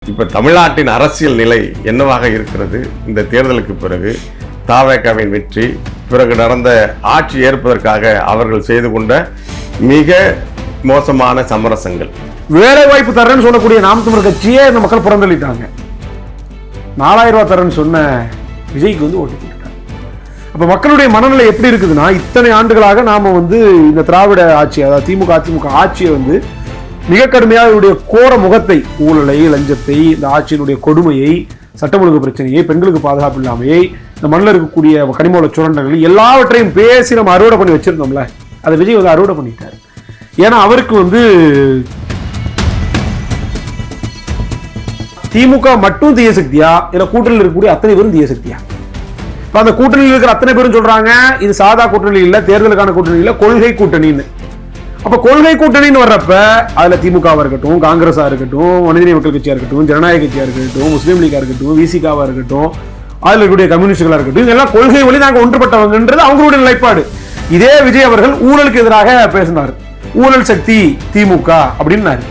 இப்ப தமிழ்நாட்டின் அரசியல் நிலை என்னவாக இருக்கிறது? இந்த தேர்தலுக்கு பிறகு தவேகாவின் வெற்றி, பிறகு நடந்த ஆட்சி ஏற்பதற்காக அவர்கள் செய்து கொண்ட மிக மோசமான சமரசங்கள். வேலை வாய்ப்பு தரேன்னு சொல்லக்கூடிய நாம் தமிழர் கட்சியே இந்த மக்கள் புறந்தள்ளிட்டாங்க. 4000 ரூபாய் தரேன்னு சொன்ன விஜய்க்கு ஓட்டு போட்டுட்டாங்க. அப்ப மக்களுடைய மனநிலை எப்படி இருக்குதுன்னா, இத்தனை ஆண்டுகளாக நாம இந்த திராவிட ஆட்சி, அதாவது திமுக அதிமுக ஆட்சியை மிக கடுமையாக இவருடைய கோர முகத்தை, ஊழலை, லஞ்சத்தை, இந்த ஆட்சியினுடைய கொடுமையை, சட்டம் ஒழுங்கு பிரச்சனையை, பெண்களுக்கு பாதுகாப்பு இல்லாமையை, இந்த மண்ணில் இருக்கக்கூடிய கனிமவள சுரண்டங்கள் எல்லாவற்றையும் பேசி நம்ம அறுவடை பண்ணி வச்சிருந்தோம்ல, அதை விஜய் அறுவடை பண்ணிட்டாரு. ஏன்னா அவருக்கு திமுக மட்டும் தீய சக்தியா, இல்ல கூட்டணியில் இருக்கக்கூடிய அத்தனை பேரும் தீய சக்தியா? அந்த கூட்டணியில் இருக்கிற அத்தனை பேரும் சொல்றாங்க இது சாதா கூட்டணி இல்ல, தேர்தலுக்கான கூட்டணி இல்ல, கொள்கை கூட்டணின்னு. அப்ப கொள்கை கூட்டணின்னு வர்றப்ப அதுல திமுகவா இருக்கட்டும், காங்கிரஸா இருக்கட்டும், மனிதநேய மக்கள் கட்சியா இருக்கட்டும், ஜனநாயக கட்சியா இருக்கட்டும், முஸ்லீம் லீகா இருக்கட்டும், விசிகாவா இருக்கட்டும், அதுல இருக்கக்கூடிய கம்யூனிஸ்டுகளா இருக்கட்டும், இதெல்லாம் கொள்கை வழி நாங்க ஒன்றுபட்டவங்கன்றது அவங்களுடைய நிலைப்பாடு. இதே விஜய் அவர்கள் ஊழலுக்கு எதிராக பேசினார். ஊழல் சக்தி திமுக அப்படின்னாரு.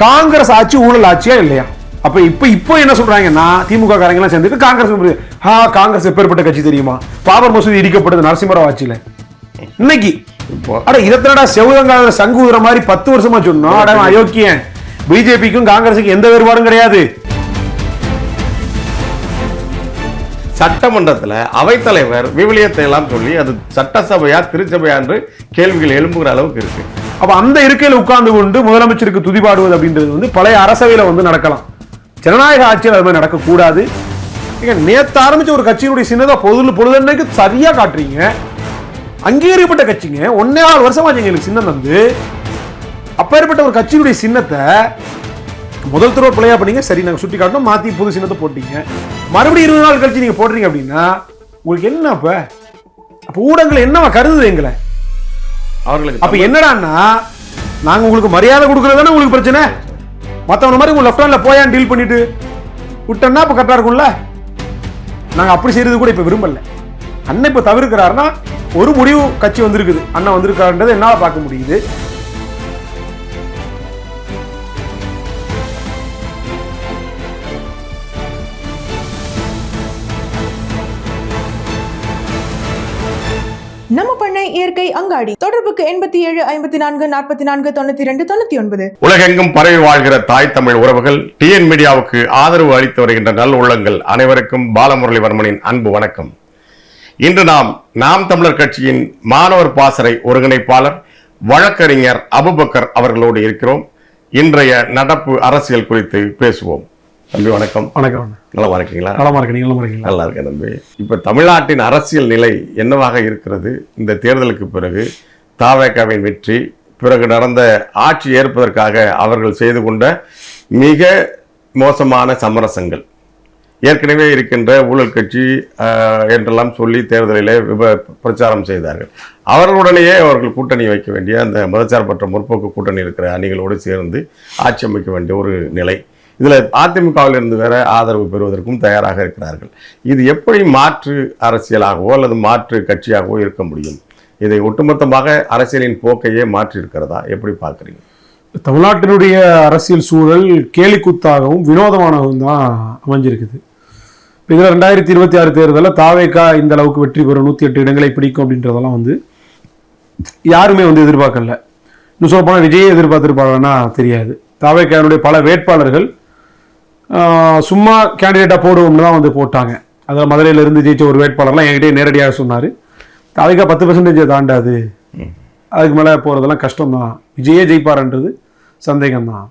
காங்கிரஸ் ஆட்சி ஊழல் ஆட்சியா இல்லையா? அப்ப இப்போ என்ன சொல்றாங்கன்னா, திமுக காரங்க எல்லாம் சேர்ந்துட்டு காங்கிரஸ் எப்பேற்பட்ட கட்சி தெரியுமா? பாபர் மசூதி இடிக்கப்பட்டது நரசிம்மராவ் ஆட்சியில. இன்னைக்கு இதனடா செவுதங்கால சங்கு ஊதுற மாதிரி 10 வருஷமா சொன்னோம். அயோக்கியன். பிஜேபிக்கும் காங்கிரஸுக்கும் எந்த வேறுபாடும் கிடையாது. சட்டமன்றத்தில் அவைத்தலைவர் விவிலியத்தை எல்லாம் சொல்லி அது சட்டசபையா திருச்சபையா என்று கேள்விகள் எழும்புகிற அளவுக்கு இருக்கு. அப்ப அந்த இருக்கையில் உட்கார்ந்து கொண்டு முதலமைச்சருக்கு துதிபாடுவது அப்படின்றது பழைய அரசவையில நடக்கலாம். ஜனநாயக ஆட்சியில் அது மாதிரி நடக்கக்கூடாது. நேத்து ஆரம்பிச்ச ஒரு கட்சியினுடைய சின்னதா பொழுதுன்னைக்கு சரியா காட்டுறீங்க. அங்கீகரிக்கப்பட்ட கட்சிங்க 1.5 வருஷமாச்சு எங்களுக்கு சின்னம் தந்து. அப்பேற்பட்ட ஒரு கட்சியினுடைய சின்னத்தை முதல் தடவை பிள்ளையா பண்ணீங்க, சரி நாங்க சுட்டி காட்டணும், மாத்தி புது சின்னத்தை போட்டீங்க. மறுபடியும் 20 நாள் கழிச்சு நீங்க போடுறீங்க அப்படின்னா உங்களுக்கு என்ன? அப்ப ஊடகங்கள் என்னவா கருதுது எங்களை? அவர்களுக்கு அப்ப என்னடான்னா, நாங்க உங்களுக்கு மரியாதை கொடுக்கறதுதானே உங்களுக்கு பிரச்சனை. மத்தவங்க மாதிரி உங்க லெஃப்ட் ஹேண்ட்ல போயான்னு டீல் பண்ணிட்டு விட்டோம்னா இப்ப கரெக்டா இருக்கும்ல. நாங்க அப்படி செய்யறது கூட இப்ப விரும்பல. அண்ணன் இப்ப தவிர்க்கிறாருன்னா ஒரு முடிவு கட்சி வந்திருக்குது, அண்ணன் வந்திருக்காருன்றதை என்னால பார்க்க முடியுது. நம்ம பண்ணை இயற்கை அங்காடி. தொடர்புக்கு 87 54 44 92 99. உலகெங்கும் பரவி வாழ்கிற தாய் தமிழ் உறவுகள், டிஎன் மீடியாவுக்கு ஆதரவு அளித்து வருகின்ற நல் உள்ளங்கள் அனைவருக்கும் பாலமுரளிவர்மனின் அன்பு வணக்கம். இன்று நாம் தமிழர் கட்சியின் மாணவர் பாசறை ஒருங்கிணைப்பாளர் வழக்கறிஞர் அபுபக்கர் அவர்களோடு இருக்கிறோம். இன்றைய நடப்பு அரசியல் குறித்து பேசுவோம். தம்பி வணக்கம். வணக்கம். நலமா இருக்கீங்களா? நலமா இருக்கீங்க? நல்லா இருக்கேன் தம்பி. இப்ப தமிழ்நாட்டின் அரசியல் நிலை என்னவாக இருக்கிறது? இந்த தேர்தலுக்கு பிறகு தவேகாவின் வெற்றி, பிறகு நடந்த ஆட்சி ஏற்பதற்காக அவர்கள் செய்து கொண்ட மிக மோசமான சமரசங்கள், ஏற்கனவே இருக்கின்ற ஊழல் கட்சி என்றெல்லாம் சொல்லி தேர்தலிலே பிரச்சாரம் செய்தார்கள். அவர்களுடனேயே அவர்கள் கூட்டணி வைக்க வேண்டிய, அந்த மதச்சார்பற்ற முற்போக்கு கூட்டணி இருக்கிற அணிகளோடு சேர்ந்து ஆட்சி அமைக்க வேண்டிய ஒரு நிலை. இதில் அதிமுகவிலிருந்து வேற ஆதரவு பெறுவதற்கும் தயாராக இருக்கிறார்கள். இது எப்படி மாற்று அரசியலாகவோ அல்லது மாற்று கட்சியாகவோ இருக்க முடியும்? இதை ஒட்டுமொத்தமாக அரசியலின் போக்கையே மாற்றி இருக்கிறதா? எப்படி பார்க்குறீங்க? தமிழ்நாட்டினுடைய அரசியல் சூழல் கேலிக்கூத்தாகவும் வினோதமானவும் தான் அமைஞ்சிருக்குது. இதில் 2026 தேர்தலில் தவேகா இந்த அளவுக்கு வெற்றி பெறும், 108 இடங்களை பிடிக்கும் அப்படின்றதெல்லாம் யாருமே எதிர்பார்க்கல. இன்னும் சொல்ல போனால் விஜயை எதிர்பார்த்திருப்பாங்கன்னா தெரியாது. தவேகாவுடைய பல வேட்பாளர்கள் சும்மா கேண்டிடேட்டா போடுவோம்னு தான் போட்டாங்க. அதில் மதுரையிலிருந்து ஜெயிச்ச ஒரு வேட்பாளர்லாம் என்கிட்ட நேரடியாக சொன்னார், தவேகா 10% தாண்டாது, அதுக்கு மேலே போகிறதெல்லாம் கஷ்டம்தான், விஜயே ஜெயிப்பார்ன்றது சந்தேகம்தான்.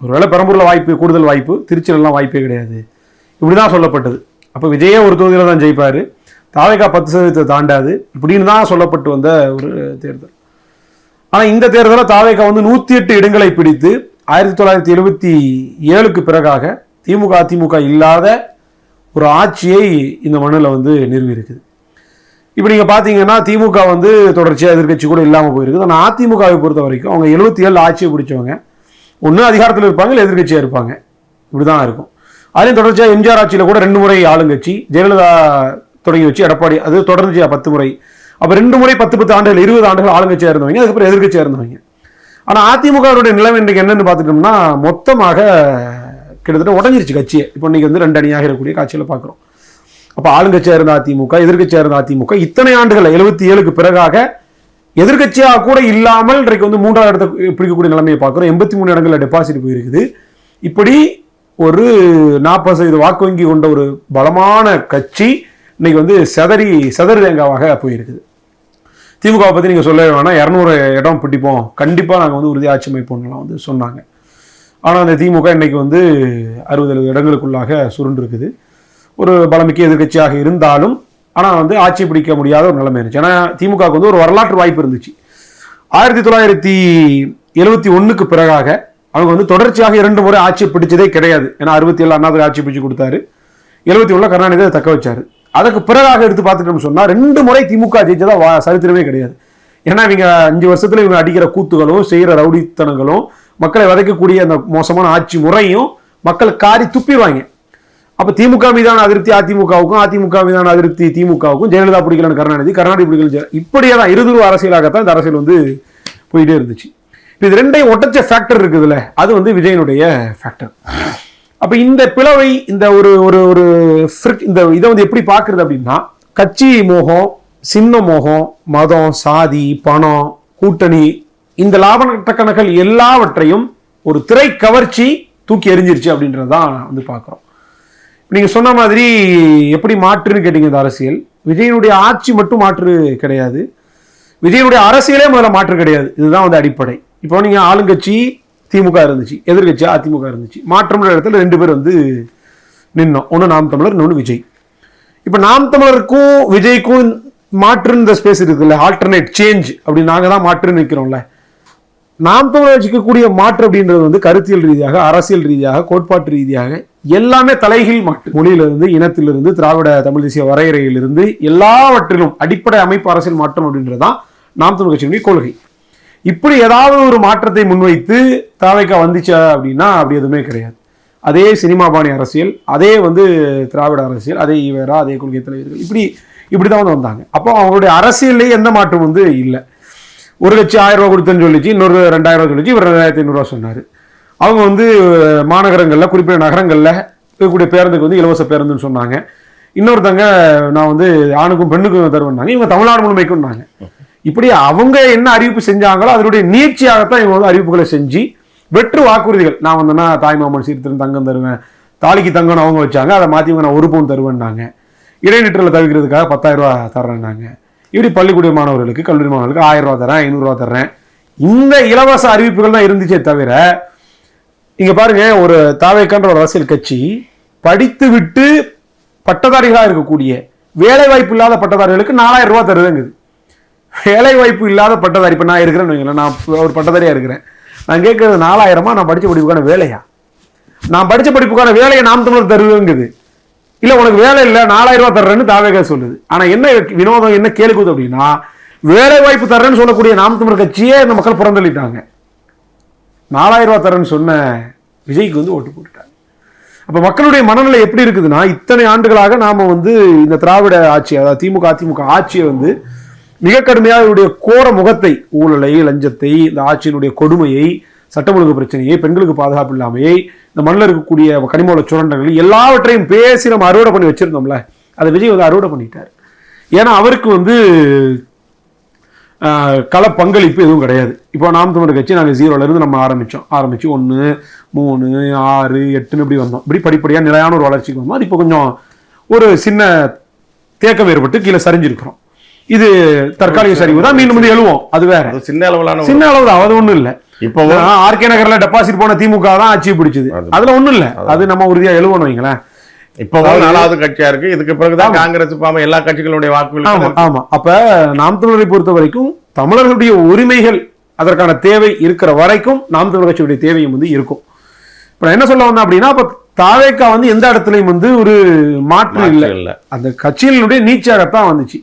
ஒருவேளை பெரம்பூரில் வாய்ப்பு, கூடுதல் வாய்ப்பு, திருச்சியிலலாம் வாய்ப்பே கிடையாது, இப்படி தான் சொல்லப்பட்டது. அப்போ விஜயே ஒரு தொகுதியில் தான் ஜெயிப்பார், தவேகா 10% தாண்டாது, இப்படின்னு தான் சொல்லப்பட்டு வந்த ஒரு தேர்தல். ஆனால் இந்த தேர்தலில் தவேகா 108 இடங்களை பிடித்து 1977க்கு பிறகாக திமுக அதிமுக இல்லாத ஒரு ஆட்சியை இந்த மண்ணில் நிறுவி இருக்குது. இப்போ நீங்கள் பார்த்தீங்கன்னா திமுக தொடர்ச்சியாக எதிர்கட்சி கூட இல்லாமல் போயிருக்குது. ஆனால் அதிமுகவை பொறுத்த வரைக்கும் அவங்க 77 ஆட்சியை பிடிச்சவங்க, ஒன்று அதிகாரத்தில் இருப்பாங்க, இல்லை எதிர்கட்சியாக இருப்பாங்க, இப்படி தான் இருக்கும். அதுலேயும் தொடர்ச்சியாக எம்ஜிஆர் ஆட்சியில் கூட 2 முறை ஆளுங்கட்சி, ஜெயலலிதா தொடங்கி வச்சு எடப்பாடி, அது தொடர்ந்து 10 முறை, அப்போ 2 முறை 10 ஆண்டுகள் 20 ஆண்டுகள் ஆளுங்கட்சியாக இருந்தவங்க, அதுக்கப்புறம் எதிர்கட்சியாக இருந்தவங்க. ஆனால் அதிமுகவுடைய நிலைமை இன்றைக்கு என்னன்னு பார்த்துட்டோம்னா, மொத்தமாக கிட்டத்தட்ட உடஞ்சிருச்சு கட்சியை. இப்போ இன்னைக்கு வந்து 2 அணியாக இருக்கக்கூடிய காட்சியில் பார்க்குறோம். அப்போ ஆளுங்கட்சியாக இருந்த அதிமுக, எதிர்கட்சியாக இருந்த அதிமுக இத்தனை ஆண்டுகள் 77க்கு பிறகாக எதிர்கட்சியாக கூட இல்லாமல் இன்றைக்கு வந்து 3வது இடத்தை பிடிக்கக்கூடிய நிலைமையை பார்க்குறோம். 83 இடங்களில் டெபாசிட் போயிருக்குது. இப்படி ஒரு 40% வாக்கு வங்கி கொண்ட ஒரு பலமான கட்சி இன்னைக்கு வந்து செதறி தேங்காவாக போயிருக்குது. திமுகவை பற்றி நீங்கள் சொல்லவே வேணாம், 200 இடம் பிடிப்போம், கண்டிப்பாக நாங்கள் வந்து உறுதி ஆட்சி அமைப்போம்லாம் வந்து சொன்னாங்க. ஆனால் அந்த திமுக இன்னைக்கு வந்து 60 இடங்களுக்குள்ளாக சுருண்டிருக்குது. ஒரு பலமிக்க எதிர்கட்சியாக இருந்தாலும் ஆனால் வந்து ஆட்சி பிடிக்க முடியாத ஒரு நிலைமை இருந்துச்சு. ஏன்னா திமுகவுக்கு வந்து ஒரு வரலாற்று வாய்ப்பு இருந்துச்சு. 1971க்கு பிறகாக அவங்க வந்து தொடர்ச்சியாக 2 முறை ஆட்சி பிடிச்சதே கிடையாது. ஏன்னா 67 அண்ணாதுரை ஆட்சி பிடிச்சு கொடுத்தாரு, 71 கருணாநிதி தக்க வச்சாரு. அதுக்கு பிறகாக எடுத்து பார்த்துட்டோம்னு சொன்னா 2 முறை திமுக ஜெயிச்சதா சரித்திரமே கிடையாது. ஏன்னா இவங்க 5 வருஷத்துல இவங்க அடிக்கிற கூத்துகளும் செய்யற ரவுடித்தனங்களும் மக்களை வதைக்கக்கூடிய அந்த மோசமான ஆட்சி முறையும் மக்கள் காரி துப்பிடுவாங்க. அப்ப திமுக மீதான அதிருப்தி அதிமுகவுக்கும், அதிமுக மீதான அதிருப்தி திமுகவுக்கும், ஜெயலலிதா பிடிக்கலன்னு கருணாநிதி பிடிக்கல, இப்படியே தான் இருதுருவ அரசியலாகத்தான் இந்த அரசியல் வந்து போயிட்டே இருந்துச்சு. இது 2ஐயும் ஒட்டச்ச ஃபேக்டர் இருக்குதுல்ல, அது வந்து விஜயனுடைய ஃபேக்டர். அப்ப இந்த பிளவை இந்த ஒரு இந்த இதை வந்து எப்படி பார்க்கறது அப்படின்னா, கட்சி மோகம், சின்ன மோகம், மதம், சாதி, பணம், கூட்டணி, இந்த லாப கணக்குகள் எல்லாவற்றையும் ஒரு திரை கவர்ச்சி தூக்கி எறிஞ்சிருச்சு அப்படின்றதான் வந்து பார்க்குறோம். நீங்க சொன்ன மாதிரி எப்படி மாற்றுன்னு கேட்டீங்க. இந்த அரசியல் விஜயனுடைய ஆட்சி மட்டும் மாற்று கிடையாது, விஜயனுடைய அரசியலே முதல்ல மாற்று கிடையாது. இதுதான் வந்து அடிப்படை. இப்போ நீங்க ஆளுங்கட்சி திமுக இருந்துச்சு, எதிர்கட்சி அதிமுக இருந்துச்சு. மாற்றம்ன்ற இடத்துல 2 பேர் வந்து நின்னோம். ஒன்று நாம் தமிழர், இன்னொன்று விஜய். இப்போ நாம் தமிழருக்கும் விஜய்க்கும் மாற்று இந்த ஸ்பேஸ் இருக்குல்ல, ஆல்டர்னேட் சேஞ்ச் அப்படின்னு நாங்கள் தான் மாற்று நிற்கிறோம்ல. நாம் தமிழர் வச்சுக்கக்கூடிய மாற்று அப்படின்றது வந்து கருத்தியல் ரீதியாக, அரசியல் ரீதியாக, கோட்பாட்டு ரீதியாக எல்லாமே தலைகீழ் மாற்று. மொழியிலிருந்து, இனத்திலிருந்து, திராவிட தமிழ் தேசிய வரையறையிலிருந்து எல்லாவற்றிலும் அடிப்படை அமைப்பு அரசியல் மாற்றம் அப்படின்றதுதான் நாம் தமிழ் கட்சியினுடைய கொள்கை. இப்படி ஏதாவது ஒரு மாற்றத்தை முன்வைத்து தாவேக்கா வந்துச்சா அப்படின்னா அப்படி எதுவுமே கிடையாது. அதே சினிமா பாணி அரசியல், அதே வந்து திராவிட அரசியல், அதே ஈவேரா, அதே கொள்கை தலைவர்கள், இப்படிதான் வந்து வந்தாங்க. அப்போ அவங்களுடைய அரசியல்லே எந்த மாற்றம் வந்து இல்லை. ஒரு கட்சி 1000 ரூபா கொடுத்தேன்னு சொல்லிச்சு, இன்னொரு 2000 ரூபா சொல்லிச்சு, இவர் 2500 ரூபா சொன்னார். அவங்க வந்து மாநகரங்களில், குறிப்பிட்ட நகரங்களில் இருக்கக்கூடிய பேருந்துக்கு வந்து இலவச பேருந்துன்னு சொன்னாங்க. இன்னொருத்தங்க நான் வந்து ஆணுக்கும் பெண்ணுக்கும் தருவேன்னாங்க, இவங்க தமிழ்நாடு முழுமைக்கும்னாங்க. இப்படி அவங்க என்ன அறிவிப்பு செஞ்சாங்களோ அதனுடைய நீட்சியாகத்தான் இவங்க வந்து அறிவிப்புகளை செஞ்சு வெற்று வாக்குறுதிகள், நான் வந்தேன்னா தாய்மாமன் சீர்திருத்தம் தங்கம் தருவேன், தாலிக்கு தங்கம்னு அவங்க வச்சாங்க, அதை மாற்றி நான் 1 பவுன் தருவேன்னாங்க. இடைநிற்றலை தவிர்க்கிறதுக்காக 10,000 ரூபா தர்றேன்னாங்க. இப்படி பள்ளிக்கூட மாணவர்களுக்கு, கல்லூரி மாணவர்களுக்கு 1000 ரூபா தரேன், 500 ரூபா தர்றேன். இந்த இலவச அறிவிப்புகள் தான் இருந்துச்சே தவிர, இங்க பாருங்க, ஒரு தாவேக்கான்ற ஒரு அரசியல் கட்சி படித்து விட்டு பட்டதாரிகளாக இருக்கக்கூடிய வேலை வாய்ப்பு இல்லாத பட்டதாரிகளுக்கு 4000 ரூபா தருதுங்குது. வேலை வாய்ப்பு இல்லாத பட்டதாரி, இப்போ நான் இருக்கிறேன்னு வைங்களேன், நான் ஒரு பட்டதாரியா இருக்கிறேன், நான் கேட்கறது 4000 நான் படித்த படிப்புக்கான வேலையா? நான் படித்த படிப்புக்கான வேலையை நாம் தமிழர் தருவேங்குது. இல்லை உனக்கு வேலை இல்லை 4000 ரூபா தர்றேன்னு தாவேக்கா சொல்லுது. ஆனால் என்ன வினோதம், என்ன கேள்விக்குது அப்படின்னா, வேலை வாய்ப்பு தர்றேன்னு சொல்லக்கூடிய நாம் தமிழர் கட்சியே இந்த மக்கள் புறந்தள்ளிட்டாங்க. 4000 ரூபா தரேன்னு சொன்ன விஜய்க்கு வந்து ஓட்டு போட்டுட்டாங்க. அப்ப மக்களுடைய மனநிலை எப்படி இருக்குதுன்னா, இத்தனை ஆண்டுகளாக நாம வந்து இந்த திராவிட ஆட்சி, அதாவது திமுக அதிமுக ஆட்சியை வந்து மிக கடுமையாக இவருடைய கோர முகத்தை, ஊழலை, லஞ்சத்தை, இந்த ஆட்சியினுடைய கொடுமையை, சட்டம் ஒழுங்கு பிரச்சனையை, பெண்களுக்கு பாதுகாப்பு இல்லாமையை, இந்த மண்ணில் இருக்கக்கூடிய கனிமூல சுரண்டங்கள் எல்லாவற்றையும் பேசி நம்ம அறுவடை பண்ணி வச்சிருந்தோம்ல, அதை விஜய் வந்து அறுவடை பண்ணிட்டார். ஏன்னா அவருக்கு வந்து கள பங்களிப்பு எதுவும் கிடையாது. இப்போ நாம் தமிழர் கட்சி நாங்கள் 0லேருந்து நம்ம ஆரம்பிச்சு 1, 3, 6, 8 இப்படி வந்தோம். இப்படி படிப்படியாக நிலையான ஒரு வளர்ச்சிக்கு வந்தோம். அது இப்போ கொஞ்சம் ஒரு சின்ன தேக்கம் ஏற்பட்டு கீழே சரிஞ்சிருக்கிறோம். இது தற்காலிக சரிவு தான், மீண்டும் வந்து எழுவோம், அது வேற. சின்ன அளவு தான், அது ஒன்றும் இல்லை. இப்போ ஆர்கே நகர்ல டெபாசிட் போன திமுக தான் ஆட்சி பிடிச்சது, அதுல ஒன்றும் இல்லை. அது நம்ம உறுதியாக எழுவணும் வைங்களேன். இப்போ 4வது கட்சியா இருக்கு, இதுக்கு பிறகுதான் காங்கிரஸ் எல்லா கட்சிகளுடைய வாக்குகள். ஆமா. அப்ப நாம் தமிழரை பொறுத்த வரைக்கும் தமிழர்களுடைய உரிமைகள், அதற்கான தேவை இருக்கிற வரைக்கும் நாம் தமிழர் கட்சியுடைய தேவையும் வந்து இருக்கும். இப்ப என்ன சொல்ல வந்தேன் அப்படின்னா, அப்ப தாவேக்கா வந்து எந்த இடத்துலையும் வந்து ஒரு மாற்றம் இல்லை, அந்த கட்சியினுடைய நீச்சாகத்தான் வந்துச்சு.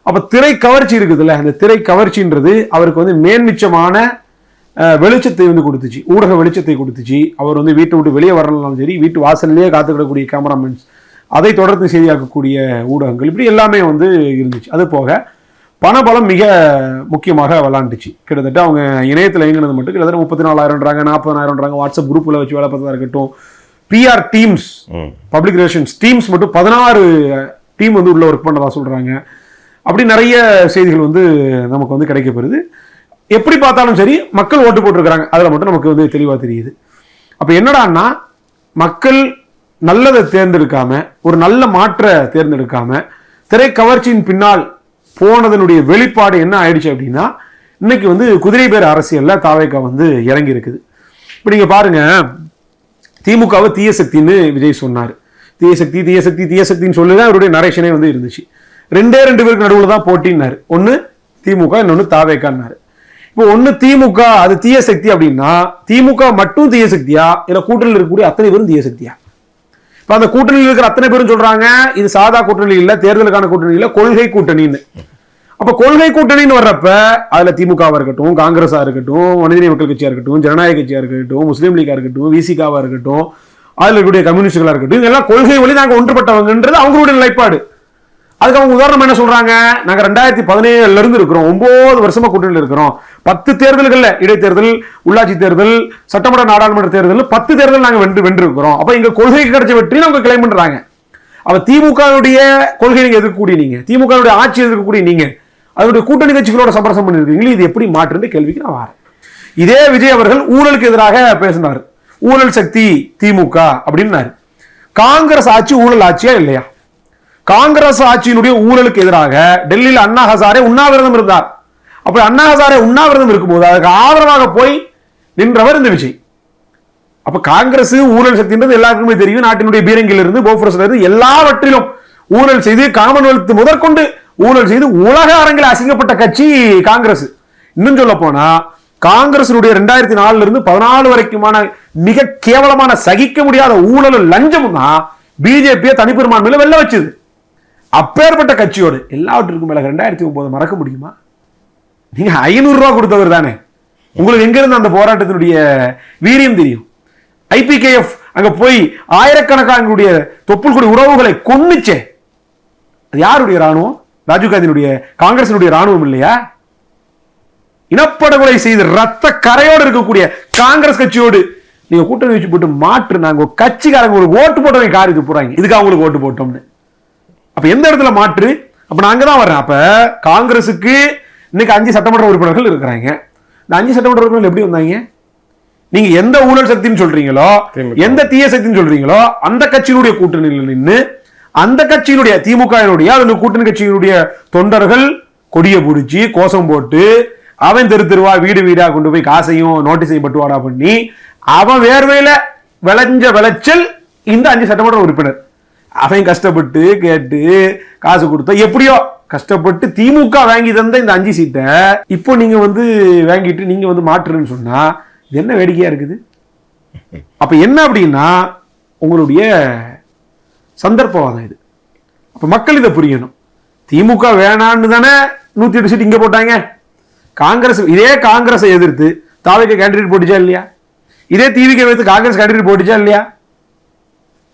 அப்ப திரை கவர்ச்சி இருக்குதுல்ல, அந்த திரை கவர்ச்சின்றது அவருக்கு வந்து மேன்மிச்சமான வெளிச்சத்தை வந்து கொடுத்துச்சு, ஊடக வெளிச்சத்தை கொடுத்துச்சு. அவர் வந்து வீட்டை விட்டு வெளியே வரலாம் சரி, வீட்டு வாசல்லையே காத்துக்கிடக்கூடிய கேமராமேன்ஸ், அதை தொடர்ந்து செய்தியாக்கக்கூடிய ஊடகங்கள், இப்படி எல்லாமே வந்து இருந்துச்சு. அது போக பணபலம் மிக முக்கியமாக விளாண்டுச்சு. கிட்டத்தட்ட அவங்க இணையத்தில் இயங்கினது மட்டும் கிட்டத்தட்ட 34,000, 40,000, வாட்ஸ்அப் குரூப்பில் வச்சு வேலை பார்த்ததா இருக்கட்டும், PR teams, public relations teams மட்டும் 16 டீம் வந்து உள்ள ஒர்க் பண்ணதா சொல்றாங்க. அப்படி நிறைய செய்திகள் வந்து நமக்கு வந்து கிடைக்கப்பெறுது. எப்படி பார்த்தாலும் சரி மக்கள் ஓட்டு போட்டிருக்கிறாங்க, அதில் மட்டும் நமக்கு வந்து தெளிவாக தெரியுது. அப்போ என்னடான்னா, மக்கள் நல்லதை தேர்ந்தெடுக்காம, ஒரு நல்ல மாற்ற தேர்ந்தெடுக்காம, திரை கவர்ச்சியின் பின்னால் போனதனுடைய வெளிப்பாடு என்ன ஆயிடுச்சு அப்படின்னா, இன்னைக்கு வந்து குதிரை பேர் அரசியல்ல தாவேகா வந்து இறங்கி இருக்குது. இப்போ நீங்க பாருங்க, திமுகவை தீய சக்தின்னு விஜய் சொன்னார். தீய சக்தி தீய சக்தி தீய சக்தின்னு சொல்லிதான் அவருடைய நரேஷனே வந்து இருந்துச்சு. 2 பேருக்கு நடுவில் தான் போட்டின்னாரு. ஒன்று திமுக, இன்னொன்று தாவேகான்னாரு. இப்போ ஒன்று திமுக அது தீய சக்தி அப்படின்னா, திமுக மட்டும் தீய சக்தியா இல்லை கூட்டணியில் இருக்கக்கூடிய அத்தனை பேரும் தீய சக்தியா? இப்போ அந்த கூட்டணியில் இருக்கிற அத்தனை பேரும் சொல்றாங்க இது சாதா கூட்டணி இல்லை, தேர்தலுக்கான கூட்டணி இல்லை, கொள்கை கூட்டணின்னு. அப்ப கொள்கை கூட்டணின்னு வர்றப்ப அதுல திமுகவா இருக்கட்டும், காங்கிரஸா இருக்கட்டும், மனிதநேய மக்கள் கட்சியா இருக்கட்டும், ஜனநாயக கட்சியா இருக்கட்டும், முஸ்லீம் லீகா இருக்கட்டும், விசிகாவா இருக்கட்டும், அதுல இருக்கக்கூடிய கம்யூனிஸ்டுகளா இருக்கட்டும், இதெல்லாம் கொள்கை வழி நாங்க ஒன்றுபட்டவங்கன்றது அவங்களுடைய நிலைப்பாடு. அதுக்கு அவங்க உதாரணம் என்ன சொல்றாங்க, நாங்க 2017 இருந்து இருக்கிறோம், 9 வருஷமா கூட்டணியில் இருக்கிறோம், 10 தேர்தல்கள்ல, இடைத்தேர்தல், உள்ளாட்சி தேர்தல், சட்டமன்ற நாடாளுமன்ற தேர்தல், 10 தேர்தல் நாங்க வென்று இருக்கிறோம். அப்ப எங்க கொள்கைக்கு கிடைச்ச வெற்றி அவங்க கிளைம் பண்றாங்க. அப்ப திமுகவுடைய கொள்கை நீங்க எதிர்க்கக்கூடிய நீங்க, திமுகவுடைய ஆட்சி எதிர்க்கக்கூடிய நீங்க, அதனுடைய கூட்டணி கட்சிகளோட சமரசம் பண்ணிருக்கீங்களா, இது எப்படி மாற்றுன்ற கேள்விக்கு நான் வரேன். இதே விஜய் அவர்கள் ஊழலுக்கு எதிராக பேசினார். ஊழல் சக்தி திமுக அப்படின்னாரு. காங்கிரஸ் ஆட்சி ஊழல் ஆட்சியா இல்லையா? காங்கிரஸ் ஆட்சியினுடைய ஊழலுக்கு எதிராக டெல்லியில் அண்ணா ஹசாரே உண்ணாவிரதம் இருந்தார். அப்ப அண்ணா ஹசாரே உண்ணாவிரதம் இருக்கும்போது அதுக்கு ஆதரவாக போய் நின்றவர் இந்த விஜய். அப்ப காங்கிரஸ் ஊழல் சக்தின்றது எல்லாருக்குமே தெரியும். நாட்டினுடைய பீரங்கில இருந்து போஃபரஸ்ல இருந்து எல்லாவற்றிலும் ஊழல் செய்து, காமன்வெல்த் முதற்கொண்டு ஊழல் செய்து உலக அரங்கில் அசிங்கப்பட்ட கட்சி காங்கிரஸ். இன்னும் சொல்ல போனா காங்கிரசினுடைய 2004 இருந்து 14 வரைக்குமான மிக கேவலமான சகிக்க முடியாத ஊழல் லஞ்சமும் தான் பிஜேபியை தனிப்பெரும்பான்மையில வெல்ல வச்சது. அப்பேற்பட்ட கட்சியோடு எல்லாவற்றிற்கும் மேல 2009 மறக்க முடியுமா? நீங்க 500 ரூபாய் கொடுத்தவர் தானே. உங்களுக்கு எங்க இருந்து அந்த போராட்டத்தினுடைய வீரியம் தெரியும்? ஐபிகேஎஃப் அங்க போய் ஆயிரக்கணக்கான தொப்புள் கொடி உறவுகளை கொன்னுச்சே, அது யாருடைய ராணுவம்? ராஜீவ் காந்தியினுடைய காங்கிரசினுடைய ராணுவம் இல்லையா? இனப்படுகொலை செய்து ரத்த கரையோடு இருக்கக்கூடிய காங்கிரஸ் கட்சியோடு நீங்க கூட்டணி வச்சு போட்டு மாற்று, நாங்க கட்சிக்காரங்க ஒரு ஓட்டு போட்டவங்க காரிக்கு போறாங்க, இதுக்கு அவங்களுக்கு ஓட்டு போட்டோம்னு. அப்ப எந்த இடத்துல மாற்று? அப்ப நான் அங்கதான் வர்றேன். அப்ப காங்கிரசுக்கு இன்னைக்கு 5 சட்டமன்ற உறுப்பினர்கள் இருக்கிறாங்க. இந்த 5 சட்டமன்ற உறுப்பினர்கள் எப்படி வந்தாங்க? நீங்க எந்த ஊழல் சக்தின்னு சொல்றீங்களோ, எந்த தீய சக்தின்னு சொல்றீங்களோ, அந்த கட்சியினுடைய கூட்டணியில் நின்று அந்த கட்சியினுடைய திமுகவினுடைய கூட்டணி கட்சியினுடைய தொண்டர்கள் கொடிய பிடிச்சி கோஷம் போட்டு, அவன் தெருவா வீடு வீடா கொண்டு போய் காசையும் நோட்டீஸையும் பட்டுவாடா பண்ணி, அவன் வேர்வையில விளைஞ்ச விளைச்சல் இந்த 5 சட்டமன்ற உறுப்பினர். அவன் கஷ்டப்பட்டு கேட்டு காசு கொடுத்தா எப்படியோ கஷ்டப்பட்டு திமுக வாங்கி தந்த இந்த 5 சீட்டை இப்போ நீங்க வந்து வாங்கிட்டு நீங்க வந்து மாற்றுன்னு சொன்னா இது என்ன வேடிக்கையா இருக்குது? அப்ப என்ன அப்படின்னா உங்களுடைய சந்தர்ப்பவாதம் இது. அப்ப மக்கள் இதை புரியணும். திமுக வேணான்னு தானே 108 சீட் இங்க போட்டாங்க. காங்கிரஸ், இதே காங்கிரஸை எதிர்த்து தாவேகா கேண்டிடேட் போட்டுச்சா இல்லையா? இதே டிவிக்கு வைத்து காங்கிரஸ் கேண்டிடேட் போட்டுச்சா இல்லையா?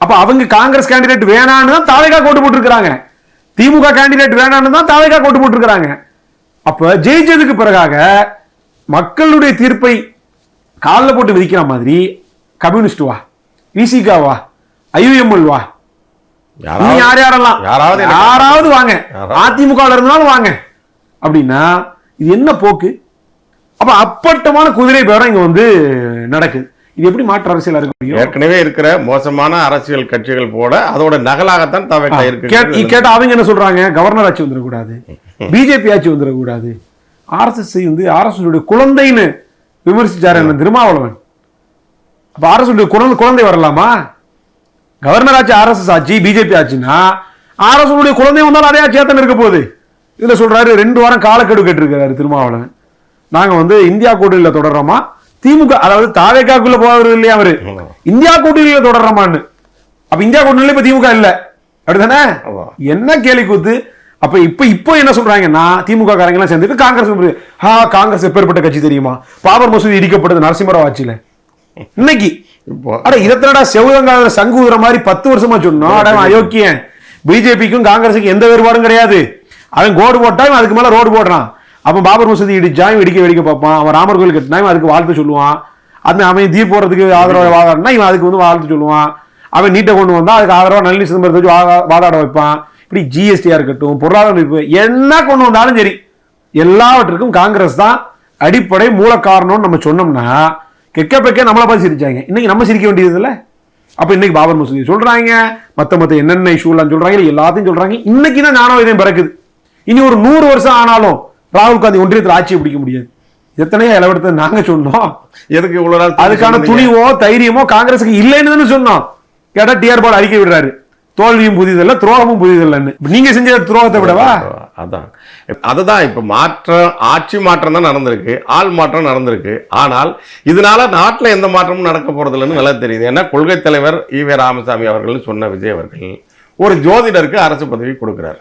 அப்ப அவங்க காங்கிரஸ் கேண்டிடேட் வேணான்னு தான் தாவேகா கோட்டு போட்டுருக்காங்க, திமுக கேண்டிடேட் வேணான்னு தான் தாவேகா கோட்டு போட்டுருக்காங்க. அப்ப ஜெயிச்சதுக்கு பிறகாக மக்களுடைய தீர்ப்பை காலில் போட்டு விதிக்கிற மாதிரி கம்யூனிஸ்ட் வா, விசிகா வா, ஐயுஎம்எல் வா, யாராவது வாங்க, அதிமுக இருந்தாலும் வாங்க அப்படின்னா இது என்ன போக்கு? அப்ப அப்பட்டமான குதிரை பேரம் இங்க வந்து நடக்குது. இது எப்படி மாற்று அரசியல் இருக்க முடியும்? ஏற்கனவே இருக்கிற மோசமான அரசியல் கட்சிகள் போல அதோட நகலாகத்தான் தவேகா இருக்கு. கேட்டா அவங்க என்ன சொல்றாங்க, கவர்னர் ஆட்சி வந்துடக்கூடாது, பிஜேபி ஆட்சி வந்துடக்கூடாது, ஆர்எஸ்எஸ் வந்து ஆர்எஸ்எஸ் குழந்தைன்னு விமர்சிச்சாரு திருமாவளவன். அப்ப ஆர்எஸ் குழந்தை வரலாமா? கவர்னர் ஆட்சி ஆர்எஸ்எஸ் ஆட்சி, பிஜேபி ஆட்சின்னா ஆர்எஸ் குழந்தை வந்தாலும் அதே ஆட்சியா தான் இருக்க போகுது. இதுல சொல்றாரு 2 வாரம் காலக்கெடு கேட்டிருக்கிறாரு திருமாவளவன். நாங்க வந்து இந்தியா கூட்டணியில தொடர்றோமா, திமுக அதாவது தாவேகாக்குள்ள போறது இல்லையா அவரு, இந்தியா கூட்டணியில தொடர்றோமான்னு. அப்ப இந்தியா கூட்டணியில இப்ப திமுக இல்ல அப்படித்தானே? என்ன கேலி கூத்து? அப்ப இப்போ என்ன சொல்றாங்கன்னா திமுக காரங்க எல்லாம் சேர்ந்துட்டு காங்கிரஸ் எப்பேற்பட்ட கட்சி தெரியுமா, பாபர் மசூதி இடிக்கப்பட்டது நரசிம்மராவ் ஆட்சியில. இன்னைக்கு இதத்தனடா செவ்வதங்கால சங்குதுற மாதிரி 10 வருஷமா சொன்னோம். அயோக்கியன், பிஜேபிக்கும் காங்கிரஸுக்கும் எந்த வேறுபாடும் கிடையாது. அவன் கோடு போட்டான், அதுக்கு மேல ரோடு போடுறான். அப்ப பாபர் மசூதி இடிச்சாயும் வெடிக்க பார்ப்பான். அவன் ராமர் கோயில் கட்டினாயும் அதுக்கு வாழ்த்து சொல்லுவான். அவன் தீர்ப்பு போறதுக்கு ஆதரவு வாழனா இவன் அதுக்கு வந்து வாழ்த்து சொல்லுவான். அவன் நீட்டை கொண்டு வந்தா அதுக்கு ஆதரவா நளினி சிதம்பரத்தை வச்சு வாதாட வைப்பான். இப்படி ஜிஎஸ்டியா இருக்கட்டும், பொருளாதார அமைப்பு, என்ன கொண்டு வந்தாலும் சரி எல்லாவற்றுக்கும் காங்கிரஸ் தான் அடிப்படை மூல காரணம்னு நம்ம சொன்னோம்னா கெக்க நம்மளை பார்த்து சிரிச்சாங்க. இன்னைக்கு நம்ம சிரிக்க வேண்டியது இல்லை. அப்ப இன்னைக்கு பாபர் மசூதி சொல்றாங்க, மத்த என்னென்ன இஷ்யூலாம் சொல்றாங்க, எல்லாத்தையும் சொல்றாங்க. இன்னைக்கு தான் ஞானோதயம் பிறக்குது. இனி ஒரு 100 வருஷம் ஆனாலும் ராகுல் காந்தி ஒன்றியத்தில் ஆட்சியை பிடிக்க முடியாது. எத்தனையோ இளவெடுத்து நாங்க சொன்னோம். எதுக்கு இவ்வளவு நாள் அதுக்கான துணிவோ தைரியமோ காங்கிரஸுக்கு இல்லைன்னு சொன்னோம். கேட்டா டிஆர் பால் அறிக்கை விடுறாரு, தோல்வியும் புதியதில்லை துரோகமும் புதியதில்லைன்னு. நீங்க செஞ்ச துரோகத்தை விடவா? அதான் அதுதான் இப்ப மாற்றம், ஆட்சி மாற்றம் தான் நடந்திருக்கு, ஆள் மாற்றம் நடந்திருக்கு. ஆனால் இதனால நாட்டில் எந்த மாற்றமும் நடக்க போறது இல்லைன்னு நல்லா தெரியுது. ஏன்னா கொள்கை தலைவர் ஈவே ராமசாமி அவர்கள் சொன்ன விஜய் அவர்கள் ஒரு ஜோதிடருக்கு அரசு பதவி கொடுக்கிறார்.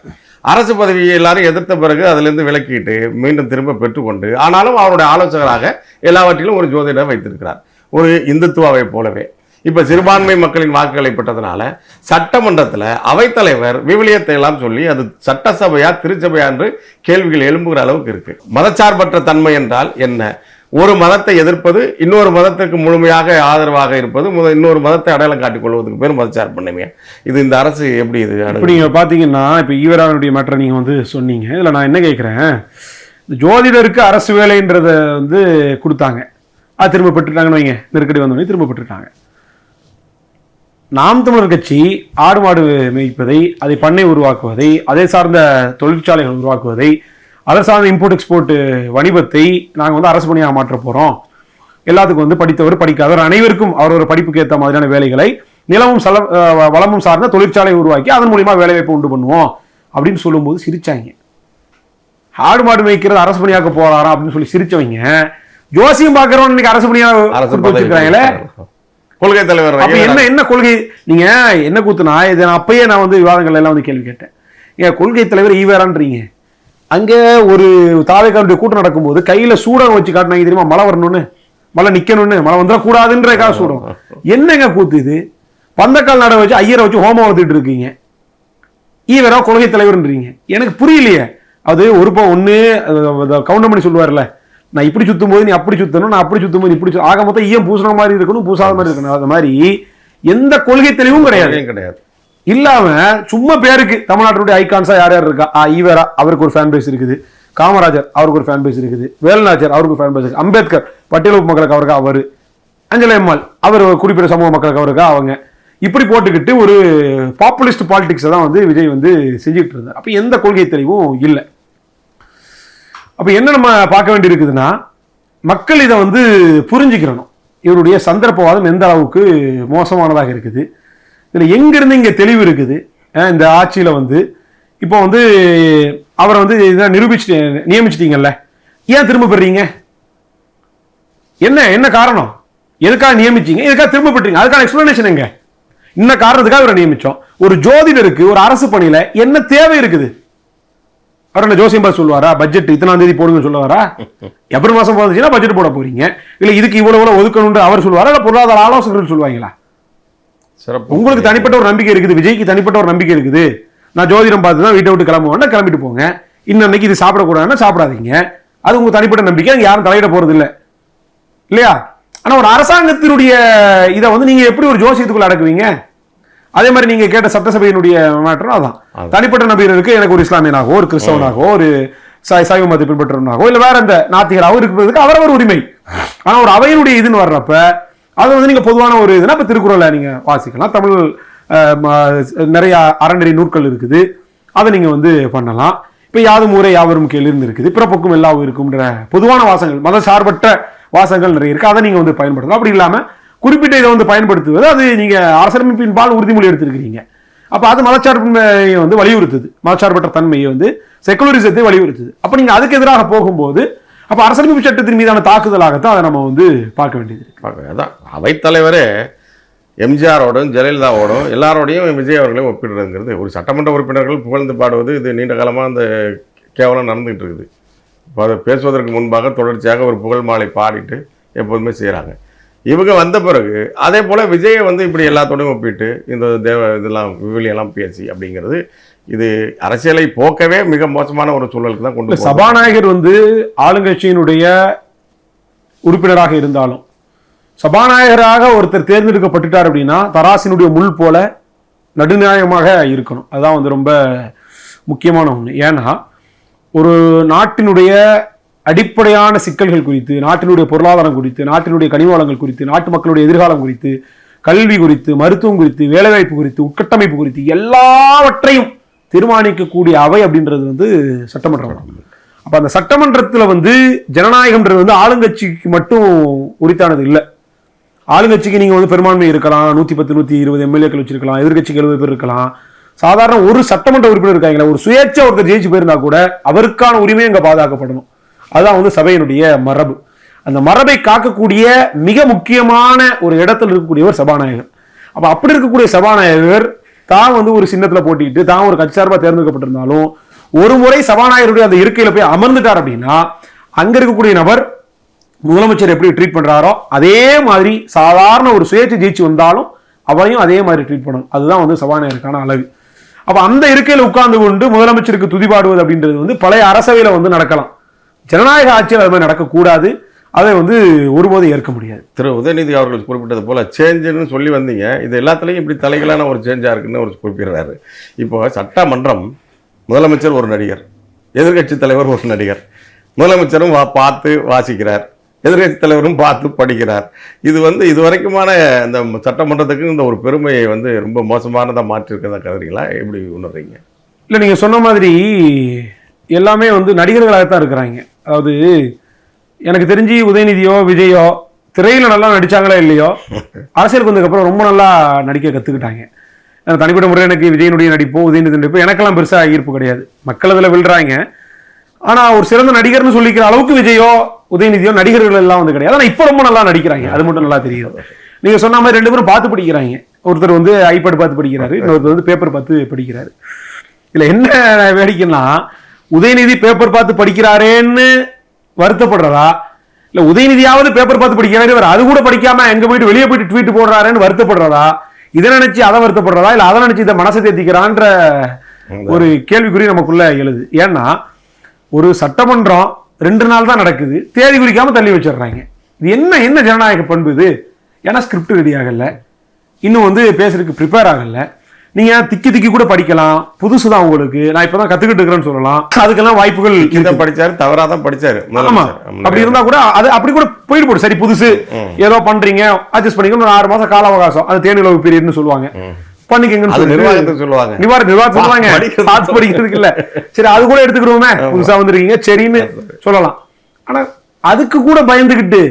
அரசு பதவியை எல்லாரும் எதிர்த்த பிறகு அதிலிருந்து விலக்கிட்டு மீண்டும் திரும்ப பெற்றுக்கொண்டு, ஆனாலும் அவருடைய ஆலோசகராக எல்லாவற்றிலும் ஒரு ஜோதிடர் வைத்திருக்கிறார், ஒரு இந்துத்துவாவை போலவே. இப்ப சிறுபான்மை மக்களின் வாக்குகளை பெற்றதுனால சட்டமன்றத்தில் அவைத்தலைவர் விவிலியத்தை எல்லாம் சொல்லி அது சட்டசபையா திருச்சபையா என்று கேள்விகள் எழும்புகிற அளவுக்கு இருக்கு. மதச்சார்பற்ற தன்மை என்றால் என்ன? ஒரு மதத்தை எதிர்ப்பது, இன்னொரு மதத்திற்கு முழுமையாக ஆதரவாக இருப்பது, இன்னொரு மதத்தை அடையாளம் காட்டிக் கொள்வதற்கு பேர் மதச்சார்பன்மை. இது இந்த அரசு எப்படி இது? இப்ப நீங்க பாத்தீங்கன்னா இப்ப ஈவரானுடைய மேட்டரை நீங்க சொன்னீங்க. இதுல நான் என்ன கேட்கிறேன், ஜோதிடருக்கு அரசு வேலைன்றத கொடுத்தாங்க, அது திரும்ப பெற்றுட்டாங்கன்னு வைங்க, நெருக்கடி வந்தோடனே திரும்ப பெற்றுட்டாங்க. நாம் தமிழர் கட்சி ஆடு மாடு மேய்ப்பதை, அதை பண்ணை உருவாக்குவதை, அதை சார்ந்த தொழிற்சாலைகள் உருவாக்குவதை, அதை சார்ந்த இம்போர்ட் எக்ஸ்போர்ட் வணிபத்தை நாங்கள் அரசு பணியாக மாற்ற போகிறோம். எல்லாத்துக்கும் படித்தவர் படிக்காதவர் அனைவருக்கும் அவரோட படிப்புக்கு ஏற்ற மாதிரியான வேலைகளை நிலமும் வளமும் சார்ந்த தொழிற்சாலை உருவாக்கி அதன் மூலியமா வேலைவாய்ப்பு உண்டு பண்ணுவோம் அப்படின்னு சொல்லும்போது சிரிச்சாங்க. ஆடு மாடு மேய்க்கிறது அரசு பணியாக்க போறாராம் அப்படின்னு சொல்லி சிரிச்சவங்க ஜோசியம் பார்க்கறவன் இன்னைக்கு அரசு பணியாக கொள்கை தலைவர் என்ன கொள்கை? நீங்க என்ன கூத்துனா இதை நான் அப்பயே நான் விவாதங்கள் எல்லாம் கேள்வி கேட்டேன். ஏன் கொள்கை தலைவர் ஈவேரான்றீங்க? அங்க ஒரு தாவேக்காருடைய கூட்டம் நடக்கும்போது கையில சூடம் வச்சு காட்டினாங்க தெரியுமா, மழை வரணும்னு, மழை நிக்கணும்னு, மழை வந்துட கூடாதுன்றக்காக சூடம். என்னங்க கூத்து இது? பந்தக்கால் நட வச்சு ஐயரை வச்சு ஹோமம் வளர்த்துட்டு இருக்கீங்க, ஈவேரா கொள்கை தலைவர்ன்றீங்க. எனக்கு புரியலையே. அது ஒரு ஒண்ணு கவுண்டர் பண்ணி சொல்லுவார்ல, நான் இப்படி சுத்தும் போது நீ அப்படி சுத்தணும், நான் அப்படி சுத்தும் போது இப்படி ஆக மொத்தம் ஈயம் பூசுற மாதிரி இருக்கணும், பூசாத மாதிரி இருக்கணும். அது மாதிரி எந்த கொள்கை தெளிவும் கிடையாது. இல்லாம சும்மா பேருக்கு தமிழ்நாட்டுடைய ஐகான்ஸா யார் யார் இருக்கா? ஈவேரா அவருக்கு ஒரு ஃபேன் பேஸ் இருக்குது, காமராஜர் அவருக்கு ஒரு ஃபேன் பேஸ் இருக்குது, வேலுநாச்சியார் அவருக்கு ஃபேன் பேஸ் இருக்குது, அம்பேத்கர் பட்டியல் மக்களுக்கு அவருக்கு அவரு, அஞ்சலி அம்மாள் அவர் குறிப்பிட்ட சமூக மக்களுக்கு அவருக்கு அவங்க, இப்படி போட்டுக்கிட்டு ஒரு பாப்புலிஸ்ட் பாலிடிக்ஸை தான் விஜய் செஞ்சுட்டு இருந்தார். அப்ப எந்த கொள்கை தெளிவும் இல்லை. அப்ப என்ன நம்ம பார்க்க வேண்டி இருக்குதுன்னா, மக்கள் இதை புரிஞ்சுக்கிறணும். இவருடைய சந்தர்ப்பவாதம் எந்த அளவுக்கு மோசமானதாக இருக்குது, இதுல எங்கிருந்து இங்க தெளிவு இருக்குது. இந்த ஆட்சியில இப்போ அவரை நிரூபிச்சு நியமிச்சிட்டீங்கல்ல, ஏன் திரும்ப பெறீங்க? என்ன காரணம்? எதுக்காக நியமிச்சீங்க, எதுக்காக திரும்ப பெற்றீங்க? அதுக்கான எக்ஸ்பிளனேஷன் எங்க? இந்த காரணத்துக்காக இவரை நியமிச்சோம். ஒரு ஜோதிடருக்கு ஒரு அரசு பணியில என்ன தேவை இருக்குது? அவர் என்ன ஜோசியம் பார்த்து சொல்லுவாரா பட்ஜெட் இத்தனாம் தேதி போடுங்க சொல்லுவாரா? ஏப்ரல் மாசம் போச்சுன்னா பட்ஜெட் போட போறீங்க, இல்ல இதுக்கு இவ்வளவு ஒதுக்கணும் அவர் சொல்லுவாரா, இல்ல பொருளாதார ஆலோசகர்கள் சொல்லுவாங்களா? உங்களுக்கு தனிப்பட்ட ஒரு நம்பிக்கை இருக்குது, விஜய்க்கு தனிப்பட்ட ஒரு நம்பிக்கை இருக்குது, நான் ஜோதிடம் பார்த்து தான் வீட்டை விட்டு கிளம்புவேன், கிளம்பிட்டு போங்க, இன்னைக்கு இது சாப்பிடக்கூடாதுன்னா சாப்பிடாதீங்க, அது உங்க தனிப்பட்ட நம்பிக்கை, அங்க யாரும் தலையிட போறது இல்லை இல்லையா? ஆனா ஒரு அரசாங்கத்தினுடைய இதை நீங்க எப்படி ஒரு ஜோசியத்துக்குள்ள அடக்குவீங்க? அதே மாதிரி நீங்க கேட்ட சட்டசபையினுடைய மாற்றம் அதான். தனிப்பட்ட நபர்களுக்கு எனக்கு ஒரு இஸ்லாமியனாகவோ ஒரு கிறிஸ்தவனாகவோ ஒரு சைவ மதத்தை பின்பற்றவனாகவோ இல்ல வேற எந்த நாத்திகராகவோ இருக்கிறதுக்கு அவரவர் உரிமை. ஆனா ஒரு அவையினுடைய இதுன்னு வர்றப்ப அது நீங்க பொதுவான ஒரு இதுனா இப்ப திருக்குறளை நீங்க வாசிக்கலாம், தமிழ் நிறைய அறநெறி நூற்கள் இருக்குது, அதை நீங்க பண்ணலாம். இப்ப யாதும் ஊரே யாவரும் கேள்வி இருக்குது, பிறப்புக்கும் எல்லாவும் இருக்கும்ன்ற பொதுவான வாசங்கள், மத சார்பற்ற வாசங்கள் நிறைய இருக்கு, அதை நீங்க பயன்படுத்தலாம். அப்படி இல்லாம குறிப்பிட்ட இதை பயன்படுத்துவது அது நீங்க அரசியலமைப்பின் பால் உறுதிமொழி எடுத்திருக்கிறீங்க. அப்ப அது மதச்சார்பின்மையை வலியுறுத்துது, மதச்சார்பற்ற தன்மையை செகுலரிசத்தை வலியுறுத்துது. அப்ப நீங்க அதுக்கு எதிராக போகும்போது அப்ப அரசியலமைப்பு சட்டத்தின் மீதான தாக்குதலாகத்தான் அதை நம்ம பார்க்க வேண்டியது. அதான் அவைத்தலைவரே எம்ஜிஆரோடும் ஜெயலலிதாவோடும் எல்லாரோடையும் விஜய் அவர்களையும் ஒப்பிடுறதுங்கிறது ஒரு சட்டமன்ற உறுப்பினர்கள் புகழ்ந்து பாடுவது இது நீண்ட காலமாக அந்த கேவலம் நடந்துகிட்டு இருக்குது. இப்போ அதை பேசுவதற்கு முன்பாக தொடர்ச்சியாக ஒரு புகழ் மாலை பாடிட்டு எப்போதுமே செய்கிறாங்க. இவங்க வந்த பிறகு அதே போல் விஜயை இப்படி எல்லாத்தோடையும் ஒப்பிட்டு இந்த இதெல்லாம் விவிலியெல்லாம் பேசி அப்படிங்கிறது இது அரசியலை போக்கவே மிக மோசமான ஒரு சூழலுக்கு தான் கொண்டு. சபாநாயகர் ஆளுங்கட்சியினுடைய உறுப்பினராக இருந்தாலும் சபாநாயகராக ஒருத்தர் தேர்ந்தெடுக்கப்பட்டுட்டார் அப்படின்னா தராசினுடைய முள் போல நடுநியாயமாக இருக்கணும். அதுதான் வந்து ரொம்ப முக்கியமான ஒன்று. ஏன்னா ஒரு நாட்டினுடைய அடிப்படையான சிக்கல்கள் குறித்து, நாட்டினுடைய பொருளாதாரம் குறித்து, நாட்டினுடைய கனிம வளங்கள் குறித்து, நாட்டு மக்களுடைய எதிர்காலம் குறித்து, கல்வி குறித்து, மருத்துவம் குறித்து, வேலைவாய்ப்பு குறித்து, உட்கட்டமைப்பு குறித்து எல்லாவற்றையும் தீர்மானிக்கக்கூடிய அவை அப்படின்றது வந்து சட்டமன்றம். அப்ப அந்த சட்டமன்றத்தில் வந்து ஜனநாயகம்ன்றது வந்து ஆளுங்கட்சிக்கு மட்டும் உரித்தானது இல்லை. ஆளுங்கட்சிக்கு நீங்க வந்து பெரும்பான்மை இருக்கலாம், 110 120 எம்எல்ஏக்கள் வச்சிருக்கலாம், எதிர்கட்சிக்கு 70 பேர் இருக்கலாம். சாதாரண ஒரு சட்டமன்ற உறுப்பினர் இருக்காங்களா, ஒரு சுயேட்சை ஒருத்தர் ஜெயிச்சு போயிருந்தா கூட அவருக்கான உரிமை அங்க பாதுகாக்கப்படணும். அதுதான் வந்து சபையினுடைய மரபு. அந்த மரபை காக்கக்கூடிய மிக முக்கியமான ஒரு இடத்துல இருக்கக்கூடியவர் சபாநாயகர். அப்ப அப்படி இருக்கக்கூடிய சபாநாயகர் தான் வந்து ஒரு சின்னத்துல போட்டிட்டு தான் ஒரு கட்சி சார்பா தேர்ந்தெடுக்கப்பட்டிருந்தாலும் ஒரு முறை சபாநாயகருடைய அந்த இருக்கையில போய் அமர்ந்துட்டார் அப்படின்னா அங்க இருக்கக்கூடிய நபர் முதலமைச்சர் எப்படி ட்ரீட் பண்றாரோ அதே மாதிரி சாதாரண ஒரு சுயேட்சை ஜெயிச்சு வந்தாலும் அவரையும் அதே மாதிரி ட்ரீட் பண்ணணும். அதுதான் வந்து சபாநாயகருக்கான அழகு. அப்ப அந்த இருக்கையில உட்கார்ந்து கொண்டு முதலமைச்சருக்கு துதிபாடுவது அப்படின்றது வந்து பழைய அரசவையில வந்து நடக்கலாம். ஜனநாயக ஆட்சியில் அது மாதிரி நடக்கக்கூடாது. அதை வந்து ஒருபோதும் ஏற்க முடியாது. திரு உதயநிதி அவர்கள் குறிப்பிட்டது போல சேஞ்சுன்னு சொல்லி வந்தீங்க. இது எல்லாத்துலேயும் இப்படி தலைகளான ஒரு சேஞ்சாக இருக்குன்னு ஒரு குறிப்பிடுறாரு. இப்போ சட்டமன்றம், முதலமைச்சர் ஒரு நடிகர், எதிர்கட்சி தலைவர் ஒரு நடிகர், முதலமைச்சரும் பார்த்து வாசிக்கிறார், எதிர்கட்சி தலைவரும் பார்த்து படிக்கிறார். இது வந்து இதுவரைக்குமான இந்த சட்டமன்றத்துக்கு இந்த ஒரு பெருமையை வந்து ரொம்ப மோசமானதாக மாற்றிருக்கிறதா கருதுறீங்களா? எப்படி உணர்றீங்க? இல்லை, நீங்கள் சொன்ன மாதிரி எல்லாமே வந்து நடிகர்களாகத்தான் இருக்கிறாங்க. அதாவது எனக்கு தெரிஞ்சு உதயநிதியோ விஜயோ திரையில் நல்லா நடிச்சாங்களோ இல்லையோ அரசியலுக்கு வந்ததுக்கப்புறம் ரொம்ப நல்லா நடிக்க கற்றுக்கிட்டாங்க. தனிப்பட்ட முறை எனக்கு விஜயனுடைய நடிப்போ உதயநிதி நடிப்போ எனக்கெல்லாம் பெருசாக ஈர்ப்பு கிடையாது. மக்கள் அதில் விழுறாங்க. ஆனால் ஒரு சிறந்த நடிகர்னு சொல்லிக்கிற அளவுக்கு விஜயோ உதயநிதியோ நடிகர்கள் எல்லாம் வந்து கிடையாது. ஆனால் இப்போ ரொம்ப நல்லா நடிக்கிறாங்க, அது மட்டும் நல்லா தெரியும். நீங்கள் சொன்ன மாதிரி 2 பேரும் பார்த்து படிக்கிறாங்க. ஒருத்தர் வந்து ஐபேட் பார்த்து படிக்கிறாரு, இன்னொருத்தர் வந்து பேப்பர் பார்த்து படிக்கிறாரு. இதில் என்ன வேடிக்கைன்னா உதயநிதி பேப்பர் பார்த்து படிக்கிறாரேன்னு வருத்தப்படுறதா, இல்ல உதயநிதியாவது பேப்பர் பார்த்து படிக்கிறாரு அது கூட படிக்காம எங்க போயிட்டு வெளியே போயிட்டு ட்வீட் போடுறாருன்னு வருத்தப்படுறதா, இதை நினைச்சு அதை வருத்தப்படுறதா, இல்ல அதை நினைச்சு இதை மனசை தேத்திக்கிறான்ற ஒரு கேள்விக்குறி நமக்குள்ள எழுது. ஏன்னா ஒரு சட்டமன்றம் 2 நாள் தான் நடக்குது, தேதி குறிக்காம தள்ளி வச்சிடுறாங்க. இது என்ன என்ன ஜனநாயக பண்பு இது? ஏன்னா ஸ்கிரிப்ட் ரெடி ஆகல, இன்னும் வந்து பேசுறதுக்கு ப்ரிப்பேர் ஆகல. நீங்க திக்கி கூட படிக்கலாம், புதுசுதான் உங்களுக்கு, நான் இப்பதான் கத்துக்கிட்டு இருக்கிறேன்னு சொல்லலாம். அதுக்கெல்லாம் வாய்ப்புகள் படிச்சாரு, தவறாதான் படிச்சாரு. ஆமா, அப்படி இருந்தா கூட அது அப்படி கூட போயிட்டு போடு. சரி, புதுசு ஏதோ பண்றீங்க, அட்ஜஸ்ட் பண்ணிக்கணும், 6 மாசம் கால அவகாசம், அது தேனிலவு பீரியட்னு சொல்லுவாங்க, பண்ணிக்கங்கன்னு நிர்வாகத்தை சொல்லுவாங்க. நிர்வாகம் சொல்லுவாங்க, பார்த்து படிக்கிறதுக்கு இல்ல. சரி, அது கூட எடுத்துக்கிறோமே, புதுசா வந்திருக்கீங்க சரின்னு சொல்லலாம். ஆனா அதுக்கு கூட பயந்துகிட்டு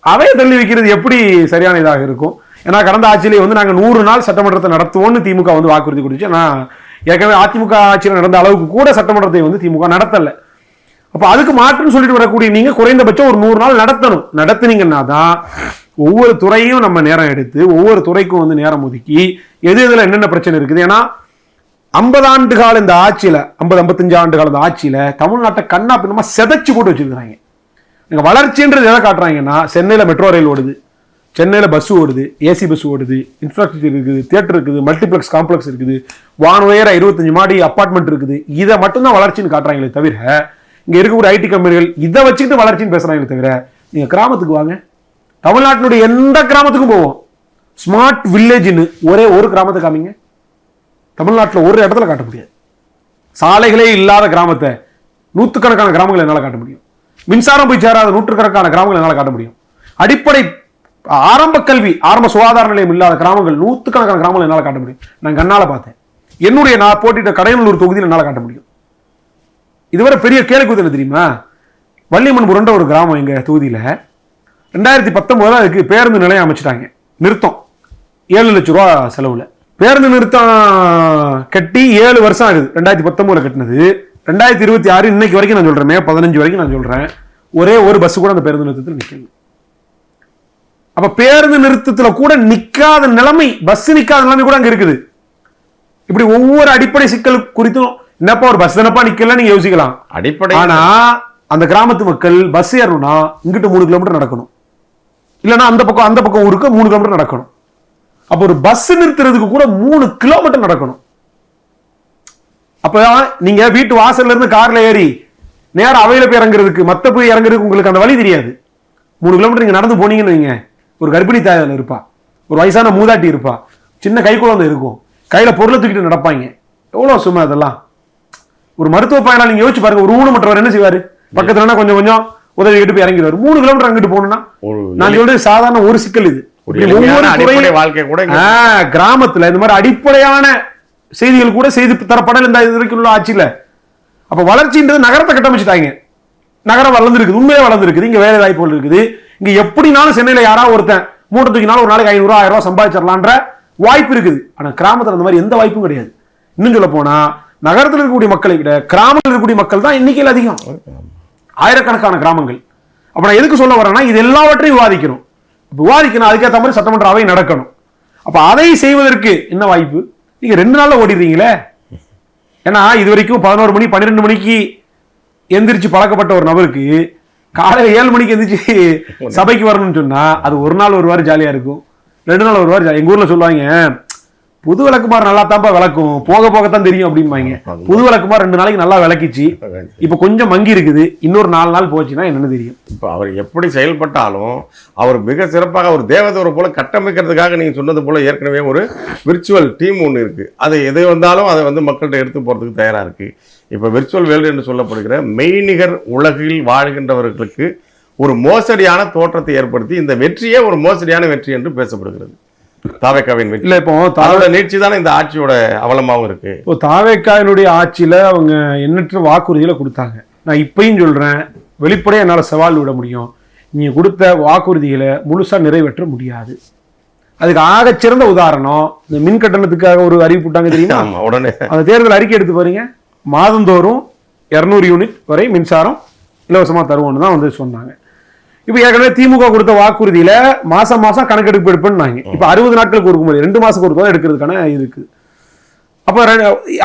அவைய தள்ளி வைக்கிறது எப்படி சரியான இதாக இருக்கும்? ஏன்னா கடந்த ஆட்சியிலே வந்து நாங்கள் 100 நாள் சட்டமன்றத்தை நடத்துவோம்னு திமுக வந்து வாக்குறுதி கொடுத்து, நான் ஏற்கனவே அதிமுக ஆட்சியில் நடந்த அளவுக்கு கூட சட்டமன்றத்தை வந்து திமுக நடத்தல. அப்போ அதுக்கு மாற்றுன்னு சொல்லிட்டு வரக்கூடிய நீங்க குறைந்தபட்சம் ஒரு 100 நாள் நடத்தணும். நடத்துனீங்கன்னா தான் ஒவ்வொரு துறையும் நம்ம நேரம் எடுத்து ஒவ்வொரு துறைக்கும் வந்து நேரம் ஒதுக்கி எது எதுல என்னென்ன பிரச்சனை இருக்குது. ஏன்னா 50 ஆண்டு கால இந்த ஆட்சியில 50-55 ஆண்டு கால இந்த ஆட்சியில தமிழ்நாட்டை கண்ணா பின்னமா செதைச்சு போட்டு வச்சிருக்காங்க. நீங்க வளர்ச்சின்றது எதை காட்டுறாங்கன்னா, சென்னையில மெட்ரோ ரயில் ஓடுது, சென்னையில் பஸ் ஓடுது, ஏசி பஸ் ஓடுது, இன்ஃப்ராஸ்ட்ரக்சர் இருக்குது, தியேட்டர் இருக்குது, மல்டிப்ளெக்ஸ் காம்ப்ளெக்ஸ் இருக்குது, வான் உயர 25 மாடி அப்பார்ட்மெண்ட் இருக்குது. இதை மட்டும்தான் வளர்ச்சின்னு காட்டுறாங்களே தவிர, இங்கே இருக்கக்கூடிய ஐடி கம்பெனிகள் இதை வச்சுக்கிட்டு வளர்ச்சின்னு பேசுறாங்களே தவிர, நீங்கள் கிராமத்துக்கு வாங்க, தமிழ்நாட்டினுடைய எந்த கிராமத்துக்கும் போவோம், ஸ்மார்ட் வில்லேஜ்னு ஒரே ஒரு கிராமத்தை காமிங்க, தமிழ்நாட்டில் ஒரு இடத்துல காட்ட முடியாது. சாலைகளே இல்லாத கிராமத்தை நூற்றுக்கணக்கான கிராமங்களை என்னால் காட்ட முடியும். மின்சாரம் போய் சேராத நூற்றுக்கணக்கான கிராமங்களை என்னால் காட்ட முடியும். அடிப்படை ஆரம்ப கல்வி, ஆரம்ப சுகாதார நிலையம் இல்லாத கிராமங்கள் நூற்றுக்கணக்கான கிராமங்கள் என்னால் காட்ட முடியும். நான் கண்ணால பார்த்தேன். என்னுடைய நான் போட்டிட்ட கடையநல்லூர் தொகுதியில் என்னால் காட்ட முடியும். இதுவரை பெரிய கேள்வி தெரியுமா? வள்ளிமன்புரன்ற ஒரு கிராமம் எங்க தொகுதியில் 2019 அதுக்கு பேருந்து நிலையம் அமைச்சிட்டாங்க. நிறுத்தம் 7 லட்சம் ரூபா செலவுல பேருந்து நிறுத்தம் கட்டி 7 வருஷம் ஆகுது. 2019 கட்டினது 2026 இன்னைக்கு வரைக்கும் நான் சொல்றேன், May 15 வரைக்கும் நான் சொல்றேன், ஒரே ஒரு பஸ் கூட அந்த பேருந்து நிறுத்தத்தில் நிற்கல. அப்ப பேருந்து நிறுத்தத்துல கூட நிக்காத நிலைமை, பஸ் நிக்காத நிலைமை கூட அங்க இருக்குது. இப்படி ஒவ்வொரு அடிப்படை சிக்கல் குறித்தும் என்னப்பா ஒரு பஸ் தானப்பா நிக்கல நீங்க யோசிக்கலாம் அடிப்படை. ஆனா அந்த கிராமத்து மக்கள் பஸ் ஏறணும்னா இங்கிட்டு 3 கிலோமீட்டர் நடக்கணும், இல்லைன்னா அந்த பக்கம் ஊருக்கு 3 கிலோமீட்டர் நடக்கணும். அப்ப ஒரு பஸ் நிறுத்துறதுக்கு கூட 3 கிலோமீட்டர் நடக்கணும். அப்ப நீங்க வீட்டு வாசல்ல இருந்து கார்ல ஏறி நேரம் அவையில போய் இறங்குறதுக்கு, மத்த போய் இறங்குறதுக்கு உங்களுக்கு அந்த வழி தெரியாது. 3 கிலோமீட்டர் நீங்க நடந்து போனீங்கன்னு வைங்க, ஒரு கர்ப்பிணி தாயார் இருப்பா, ஒரு வயசான மூதாட்டி இருப்பா, சின்ன கை குழந்தை இருக்கும், கையில பொருளை தூக்கிட்டு நடப்பாங்க. எவ்வளவு சும்மா அதெல்லாம். ஒரு மருத்துவ பயணம் நீங்க யோசிச்சு பாருங்க. ஒரு ஊனமற்றவர் என்ன செய்வாரு? பக்கத்துல கொஞ்சம் கொஞ்சம் உதவி கிட்டு போய் இறங்கிடுவார். 3 கிலோமீட்டர் அங்கிட்டு போகணும்னா நான் சொல்றது சாதாரண ஒரு சிக்கல். இது ஒவ்வொரு வாழ்க்கை கூட கிராமத்துல இந்த மாதிரி அடிப்படையான செய்திகள் கூட செய்து தரப்படல இந்த இதுக்குள்ள ஆட்சியில. அப்ப வளர்ச்சின்றது நகரத்தை கட்டமைச்சுட்டாங்க. நகரம் வளர்ந்துருக்குது, உண்மையே வளர்ந்துருக்குது. இங்க வேலை வாய்ப்புகள் இருக்குது. இங்க எப்படினாலும் சென்னையில யாராவது ஒருத்தன் மூட்டை தூக்கினாலும் ஒரு நாளைக்கு 500 1000 ரூபாய் சம்பாதிச்சிடலான்ற வாய்ப்பு இருக்குது. ஆனா கிராமத்துல அந்த மாதிரி எந்த வாய்ப்பும் கிடையாது. இன்னும் சொல்ல போனா நகரத்தில் இருக்கக்கூடிய மக்களை விட கிராமத்தில் இருக்கக்கூடிய மக்கள் தான் எண்ணிக்கையில் அதிகம். ஆயிரக்கணக்கான கிராமங்கள். அப்ப நான் எதுக்கு சொல்ல வரேன்னா, இது எல்லாவற்றையும் விவாதிக்கணும். விவாதிக்கணும், அதுக்கேற்ற மாதிரி சட்டமன்ற அவை நடக்கணும். அப்ப அதை செய்வதற்கு என்ன வாய்ப்பு? நீங்க 2 நாள்ல ஓடிடுறீங்களே. ஏன்னா இது வரைக்கும் 11 மணி 12 மணிக்கு எந்திரிச்சு பழக்கப்பட்ட ஒரு நபருக்கு காலையில் 7 மணிக்கு எந்திரிச்சு சபைக்கு வரணும்னு சொன்னா அது ஒரு நாள் ஒரு வாரம் ஜாலியா இருக்கும், 2 நாள் ஒரு வாரம். எங்க ஊர்ல சொல்லுவாங்க, புது விளக்குமாறு நல்லா தான்ப்பா விளக்கும், போக போகத்தான் தெரியும் அப்படிம்பாங்க. புது விளக்குமாறு 2 நாளைக்கு நல்லா விளக்கிச்சு, இப்ப கொஞ்சம் மங்கி இருக்குது, இன்னொரு 4 நாள் போச்சுன்னா என்னன்னு தெரியும். இப்ப அவர் எப்படி செயல்பட்டாலும் அவர் மிக சிறப்பாக ஒரு தேவதூரை போல கட்டமைக்கிறதுக்காக நீங்க சொன்னது போல ஏற்கனவே ஒரு விர்ச்சுவல் டீம் ஒன்று இருக்கு. அது எது வந்தாலும் அதை மக்கள்கிட்ட எடுத்து போறதுக்கு தயாரா இருக்கு. இப்ப விர்ச்சுவல் வேர்ல்டு என்று சொல்லப்படுகிற மெய்நிகர் உலகில் வாழ்கின்றவர்களுக்கு ஒரு மோசடியான தோற்றத்தை ஏற்படுத்தி இந்த வெற்றியே ஒரு மோசடியான வெற்றி என்று பேசப்படுகிறது. தாவேக்காவின் வெற்றி இல்ல, இப்போ நீட்சி தானே இந்த ஆட்சியோட அவலமாவும் இருக்கு. இப்போ தாவேக்காவினுடைய ஆட்சியில அவங்க எண்ணற்ற வாக்குறுதிகளை கொடுத்தாங்க. நான் இப்பயும் சொல்றேன், வெளிப்படையா என்னால சவால் விட முடியும், நீங்க கொடுத்த வாக்குறுதிகளை முழுசா நிறைவேற்ற முடியாது. அதுக்கு ஆக சிறந்த உதாரணம், இந்த மின் கட்டணத்துக்காக ஒரு அறிவிப்பு விட்டாங்க தெரியுமா? உடனே அந்த தேர்தல் அறிக்கை எடுத்து பாருங்க. மாதந்தோறும் 200 யூனிட் வரை மின்சாரம் இலவசமா தருவோம்னு தான் சொன்னாங்க. இப்ப ஏற்கனவே திமுக கொடுத்த வாக்குறுதியில மாசம் மாசம் கணக்கெடுப்பு எடுப்புன்னாங்க. இப்ப 60 நாட்களுக்கு ஒரு முறை 2 மாசத்துக்கு ஒரு எடுக்கிறதுக்கான இருக்கு. அப்ப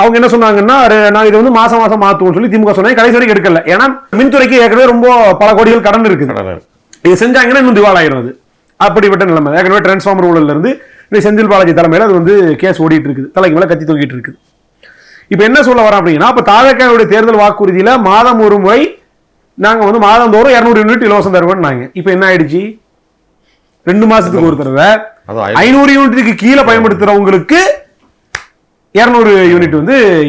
அவங்க என்ன சொன்னாங்கன்னா, நான் இது மாசம் மாசம் மாத்துவோம் சொல்லி திமுக சொன்னாங்க. கடைசி வரைக்கும் எடுக்கல. ஏன்னா மின்துறைக்கு ஏற்கனவே ரொம்ப பல கோடிகள் கடன் இருக்குது. இது செஞ்சாங்கன்னா இன்னும் திவாலாயிரும். அது அப்படிப்பட்ட நிலைமை. ஏற்கனவே டிரான்ஸ்ஃபார்மர் ஊழல்ல இருந்து செந்தில் பாலாஜி தலைமையில அது கேஸ் ஓடிட்டு இருக்குது, தலைக்கு மேல கத்தி தூக்கிட்டு இருக்குது. இப்ப என்ன சொல்ல வரோம் அப்படின்னா, இப்ப தாவேக்காவுடைய தேர்தல் வாக்குறுதியில மாதம் ஒரு முறை நாங்க மாதந்தோறும் 200 யூனிட் இலவசம் தருவோம்னாங்க. இப்ப என்ன ஆயிடுச்சு? 2 மாசத்துக்கு ஒரு தடவை 500 யூனிட்டுக்கு கீழே பயன்படுத்துறவங்களுக்கு 200 யூனிட்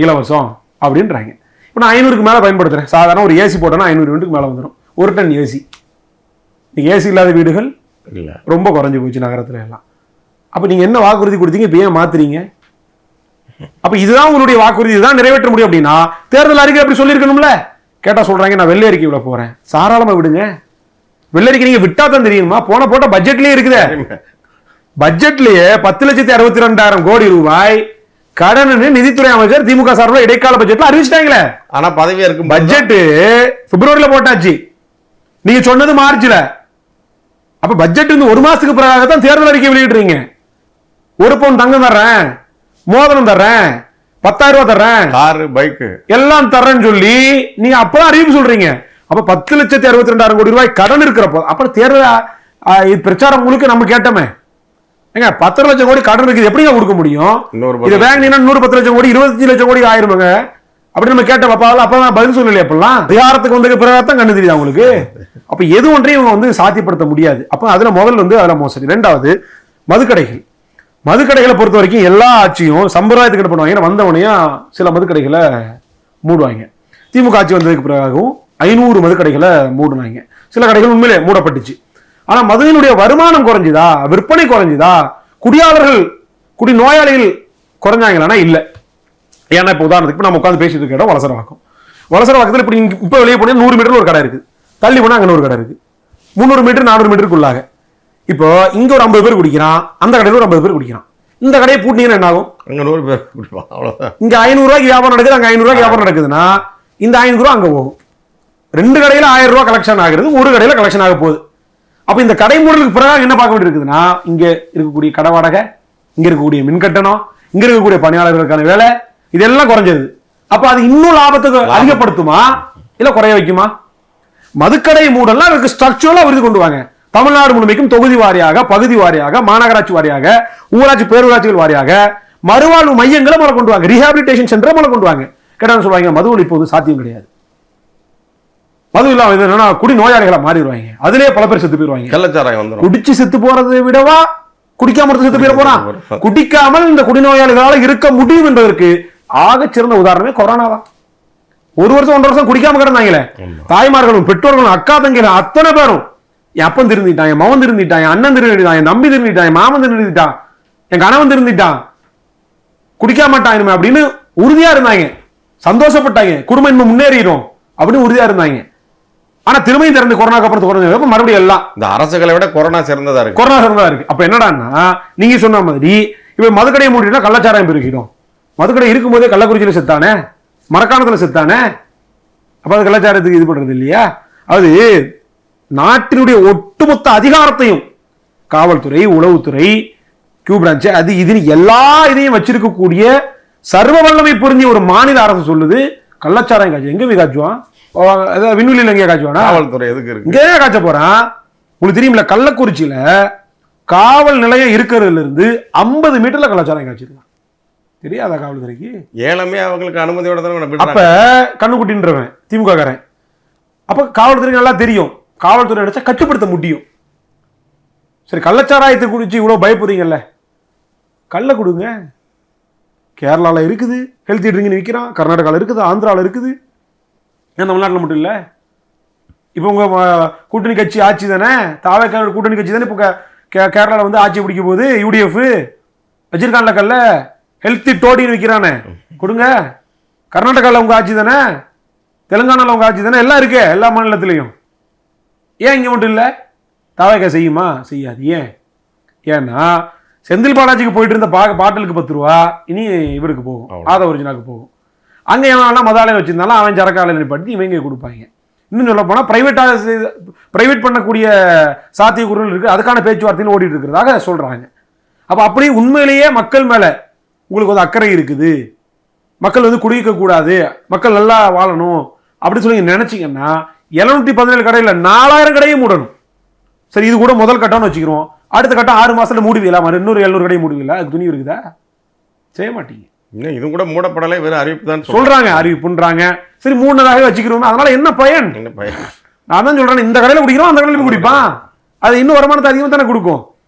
இலவசம் அப்படின்றாங்க. இப்ப நான் 500க்கு மேல பயன்படுத்துறேன், சாதாரண ஒரு ஏசி போட்டோன்னா 500 யூனிட்டுக்கு மேல வந்துடும். 1 டன் ஏசி. ஏசி இல்லாத வீடுகள் ரொம்ப குறைஞ்சு போச்சு நகரத்துல எல்லாம். அப்ப நீங்க என்ன வாக்குறுதி கொடுத்தீங்க, இப்ப ஏன் மாத்துறீங்க? அப்ப இதுதான் உங்களுடைய வாக்குறுதி, இதுதான் நிறைவேற்ற முடியும் அப்படின்னா தேர்தல் அறிக்கை அப்படி சொல்லியிருக்கணும்ல. கேட்டா சொல்றாங்க நான் வெள்ளை அறிக்கை விட போறேன். சாராளமா விடுங்க. வெள்ளை அறிக்கை நீங்க விட்டா தான் தெரியுமா? போட்ட பட்ஜெட்லயே இருக்குது. பட்ஜெட்லயே 10,62,200 கோடி ரூபாய் கடன் நிதித்துறை அமைச்சர் திமுக சார்பில் இடைக்கால பட்ஜெட்ல அறிவிச்சிட்டாங்களே. ஆனா பதவியா இருக்கும் பட்ஜெட் பிப்ரவரியில போட்டாச்சு, நீங்க சொன்னது மார்ச்ல. அப்ப பட்ஜெட் 1 மாசத்துக்கு பிறகாகத்தான் தேர்தல் அறிக்கை வெளியிடுறீங்க. 1 பவுன் தங்கம் தர்றேன், மோதிரம் தர்றேன், 10,000 ரூபாய் தர்றேன், காரு பைக் எல்லாம் தர்றேன்னு சொல்லி நீங்க அப்பதான் அறிவிப்பு சொல்றீங்க. அப்ப 10,62,200 கோடி ரூபாய் கடன் இருக்கிறப்போ அப்புறம் தேர்தல் பிரச்சாரம் முழுக்க நம்ம கேட்டோமே, ஏங்க 10 லட்சம் கோடி கடன் இருக்குது, எப்படிங்க கொடுக்க முடியும்? இது வாங்கினீங்கன்னா 10 லட்சம் கோடி 25 லட்சம் கோடி ஆயிருமாங்க அப்படி நம்ம கேட்ட பாப்பாவில் அப்பதான் பதில் சொல்லலையே. அப்பெல்லாம் அதிகாரத்துக்கு வந்ததுக்கு பிறகுதான் கண்ணு தெரியுது அவங்களுக்கு. அப்ப எது ஒன்றையும் இவங்க சாத்தியப்படுத்த முடியாது. அப்ப அதுல முதல் அதுல மோசடி. 2வது மதுக்கடைகள். மதுக்கடைகளை பொறுத்த வரைக்கும் எல்லா ஆட்சியும் சம்பிரதாயத்துக்கு என்ன பண்ணுவாங்க, வந்தவனையும் சில மதுக்கடைகளை மூடுவாங்க. திமுக ஆட்சி வந்ததுக்கு பிறகாகவும் 500 மதுக்கடைகளை மூடுனாங்க. சில கடைகள் உண்மையிலே மூடப்பட்டுச்சு. ஆனா மதுவினுடைய வருமானம் குறைஞ்சுதா, விற்பனை குறைஞ்சுதா, குடியாளர்கள் குடி நோயாளிகள் குறைஞ்சாங்களா? இல்ல. ஏன்னா இப்ப உதாரணத்துக்கு நம்ம உட்காந்து பேசிட்டு இருக்க இடம் வலசரவாக்கம். வலசரவாக்கத்தில் இப்ப இப்ப வெளியே போனா 100 மீட்டர் ஒரு கடை இருக்கு, தள்ளி போனா அங்க ஒரு கடை இருக்கு, 300 மீட்டர் 400 மீட்டருக்குள்ளாக. இப்போ இங்க ஒரு 50 பேர் குடிக்கிறான், அந்த கடையில் ஒரு 50 பேர் குடிக்கிறான். இந்த கடையை பூட்டினீங்கன்னா என்ன ஆகும்? அங்க 100 பேர் குடிப்பான், அவ்வளவுதான். இங்க 500 ரூபாய்க்கு வியாபாரம் நடக்குது, அங்க 500 ரூபாய்க்கு வியாபாரம் நடக்குதுன்னா இந்த 500 ரூபாய் அங்க போகும். 2 கடையில 1000 ரூபாய் கலெக்ஷன் ஆகுறது, ஒரு கடையில கலெக்ஷன் ஆக போகுது. அப்ப இந்த கடை மூடலுக்கு பிறகு என்ன பார்க்க வேண்டியிருக்குதுன்னா, இங்க இருக்கக்கூடிய கடை வாடகை, இங்க இருக்கக்கூடிய மின் கட்டணம், இங்க இருக்கக்கூடிய பணியாளர்களுக்கான வேலை, இதெல்லாம் குறைஞ்சது. அப்ப அது இன்னும் லாபத்துக்கு அதிகப்படுத்துமா இல்ல குறைய வைக்குமா? மதுக்கடை மூடலாம் அதுக்கு ஸ்ட்ரக்சரலா விருது கொண்டு வாங்க. தமிழ்நாடு முழுமைக்கும் தொகுதி வாரியாக, பகுதி வாரியாக, மாநகராட்சி வாரியாக, ஊராட்சி பேரூராட்சிகள் வாரியாக மறுவாழ்வு மையங்களை மேல கொண்டு வாங்க, ரீஹாபிலிட்டேஷன் சென்டரை மேல கொண்டு வாங்க. கேட்டான்னு சொல்லுவாங்க மது ஒழிப்பு சாத்தியம் கிடையாது. மது இல்லாம இது என்னன்னா குடி நோயாளிகளா மாறிடுவாங்க. அதுலயே பல பேர் செத்து போயிருவாங்க. கள்ளச்சாராயம் வந்துடும். குடிச்சு செத்து போறதை விடவா குடிக்காம செத்து போயிட போறான். குடிக்காமல் இந்த குடிநோயாளிகளால இருக்க முடியும் என்பதற்கு ஆகச் சிறந்த உதாரணமே கொரோனா தான். 1 வருஷம் 1.5 வருஷம் குடிக்காம கிடந்தாங்களே, தாய்மார்களும் பெற்றோர்களும் அக்கா தங்கைகளும் அத்தனை பேரும், என் அப்பன் திருந்திட்டான், என் மவன் திருந்திட்டான், என் அண்ணன் திருந்திட்டான், என் தம்பி திருந்திட்டான், என் மாமன் திருந்திட்டான், என் கணவன் திருந்திட்டான், குடிக்க மாட்டான் அப்படின்னு உறுதியா இருந்தாங்க, சந்தோஷப்பட்டாங்க, குடும்பம் இன்னும் முன்னேறிடும் அப்படின்னு உறுதியா இருந்தாங்க. ஆனா திரும்பியும் திறந்து கொரோனாக்கு அப்புறம் மறுபடியும் எல்லாம் இந்த அரசுகளை விட கொரோனா சிறந்ததா இருக்கு. கொரோனா சிறந்ததா இருக்கு. அப்ப என்னடான்னா நீங்க சொன்ன மாதிரி இப்ப மதுக்கடையை மூடினா கள்ளச்சாராயம் பெருகிடும். மதுக்கடை இருக்கும்போதே கள்ளக்குறிச்சியில செத்தானே, மரக்காணத்துல செத்தானே, அப்ப அது கள்ளச்சாரத்துக்கு இது பண்றது இல்லையா? அது நாட்டினுடைய ஒட்டுமொத்த அதிகாரத்தையும் காவல்துறை, உளவுத்துறை, கியூ பிரான்ச், அது இதுன்னு எல்லா இதையும் வச்சிருக்கக்கூடிய சர்வ வல்லமை புரிஞ்ச ஒரு மாநில அரசு சொல்லுது கள்ளச்சாராயம் காய்ச்சி எங்க போய் காய்ச்சுவான்? விண்வெளியில் எங்கேயா காய்ச்சுவானா? காவல்துறை எதுக்கு இருக்கு? இங்கே காய்ச்ச போறான். உங்களுக்கு தெரியுமில்ல, கள்ளக்குறிச்சியில காவல் நிலையம் இருக்கிறதுல இருந்து 50 மீட்டர்ல கள்ளச்சாராயம் காய்ச்சிருக்கான். தெரியாதா காவல்துறைக்கு? ஏலமே அவங்களுக்கு அனுமதியோட தான். அப்ப கண்ணுக்குட்டின்றவன் திமுக காரன். அப்ப காவல்துறைக்கு நல்லா தெரியும், காவல்துறை நினைச்சா கட்டுப்படுத்த முடியும். சரி, கள்ளச்சாராயத்தை குடிச்சு இவ்வளவு பயப்படுறீங்கல்ல, கள்ள கொடுங்க. கேரளாவில் இருக்குது ஹெல்த்தி ட்ரிங்க்னு விற்கிறான், கர்நாடகாவில் இருக்குது, ஆந்திராவில் இருக்குது, ஏன் தமிழ்நாட்டில் மட்டும் இல்லை? இப்போ உங்கள் கூட்டணி கட்சி ஆட்சி தானே, தாவேக்கான கூட்டணி கட்சி தானே இப்போ கேரளாவில் வந்து ஆட்சி பிடிக்கும் போது UDF வச்சிருக்கான்ல கல்ல, ஹெல்த்தி டோடின்னு விற்கிறானே, கொடுங்க. கர்நாடகாவில் உங்கள் ஆட்சி தானே, தெலுங்கானாவில் உங்கள் ஆட்சி தானே, எல்லாம் இருக்கு எல்லா மாநிலத்திலையும். ஏன் இங்கே மட்டும் இல்லை? தாவேக்கா செய்யுமா? செய்யாது. ஏன்னா செந்தில் பாலாஜிக்கு போயிட்டு இருந்த பாட்டிலுக்கு 10 ரூபா இனி இவருக்கு போகும், ஆத ஒரிஜினாக்கு போகும். அங்கே எவனால மதாலயம் வச்சிருந்தாலும் அவன் சரக்காலையில் நிப்பாட்டி இவங்க கொடுப்பாங்க. இன்னும் சொல்ல போனால் பிரைவேட் பண்ணக்கூடிய சாத்தியக்கூறுகள் இருக்குது, அதுக்கான பேச்சுவார்த்தையில் ஓடிட்டு இருக்கிறதாக சொல்கிறாங்க. அப்போ அப்படியே உண்மையிலேயே மக்கள் மேலே உங்களுக்கு வந்து அக்கறை இருக்குது, மக்கள் வந்து குடிக்கக்கூடாது, மக்கள் நல்லா வாழணும் அப்படின்னு சொல்லி நினச்சிங்கன்னா 717 கடையில் 4000 கடையும் மூடணும். சரி, இது கூட முதல் கட்டம்னு வச்சுக்கிறோம். அடுத்த கட்டம் 6 மாசத்துல மூடுவீங்களா? இன்னொரு 700 கடையை மூடுவீங்களா? அதுக்கு துணி இருக்குதா? செய்ய மாட்டீங்க. இது கூட மூடப்படலை, வெறும் அறிவிப்பு தான் சொல்றாங்க, அறிவிப்புன்றாங்க. சரி, மூணதாக வச்சுக்கிறோம். அதனால என்ன பயன்? நான் தான் சொல்றேன், இந்த கடையில் குடிக்கிறோம், அந்த கடையில் குடிப்பான், அது இன்னும் வருமானத்தை அதிகமாக தானே கொடுக்கும்.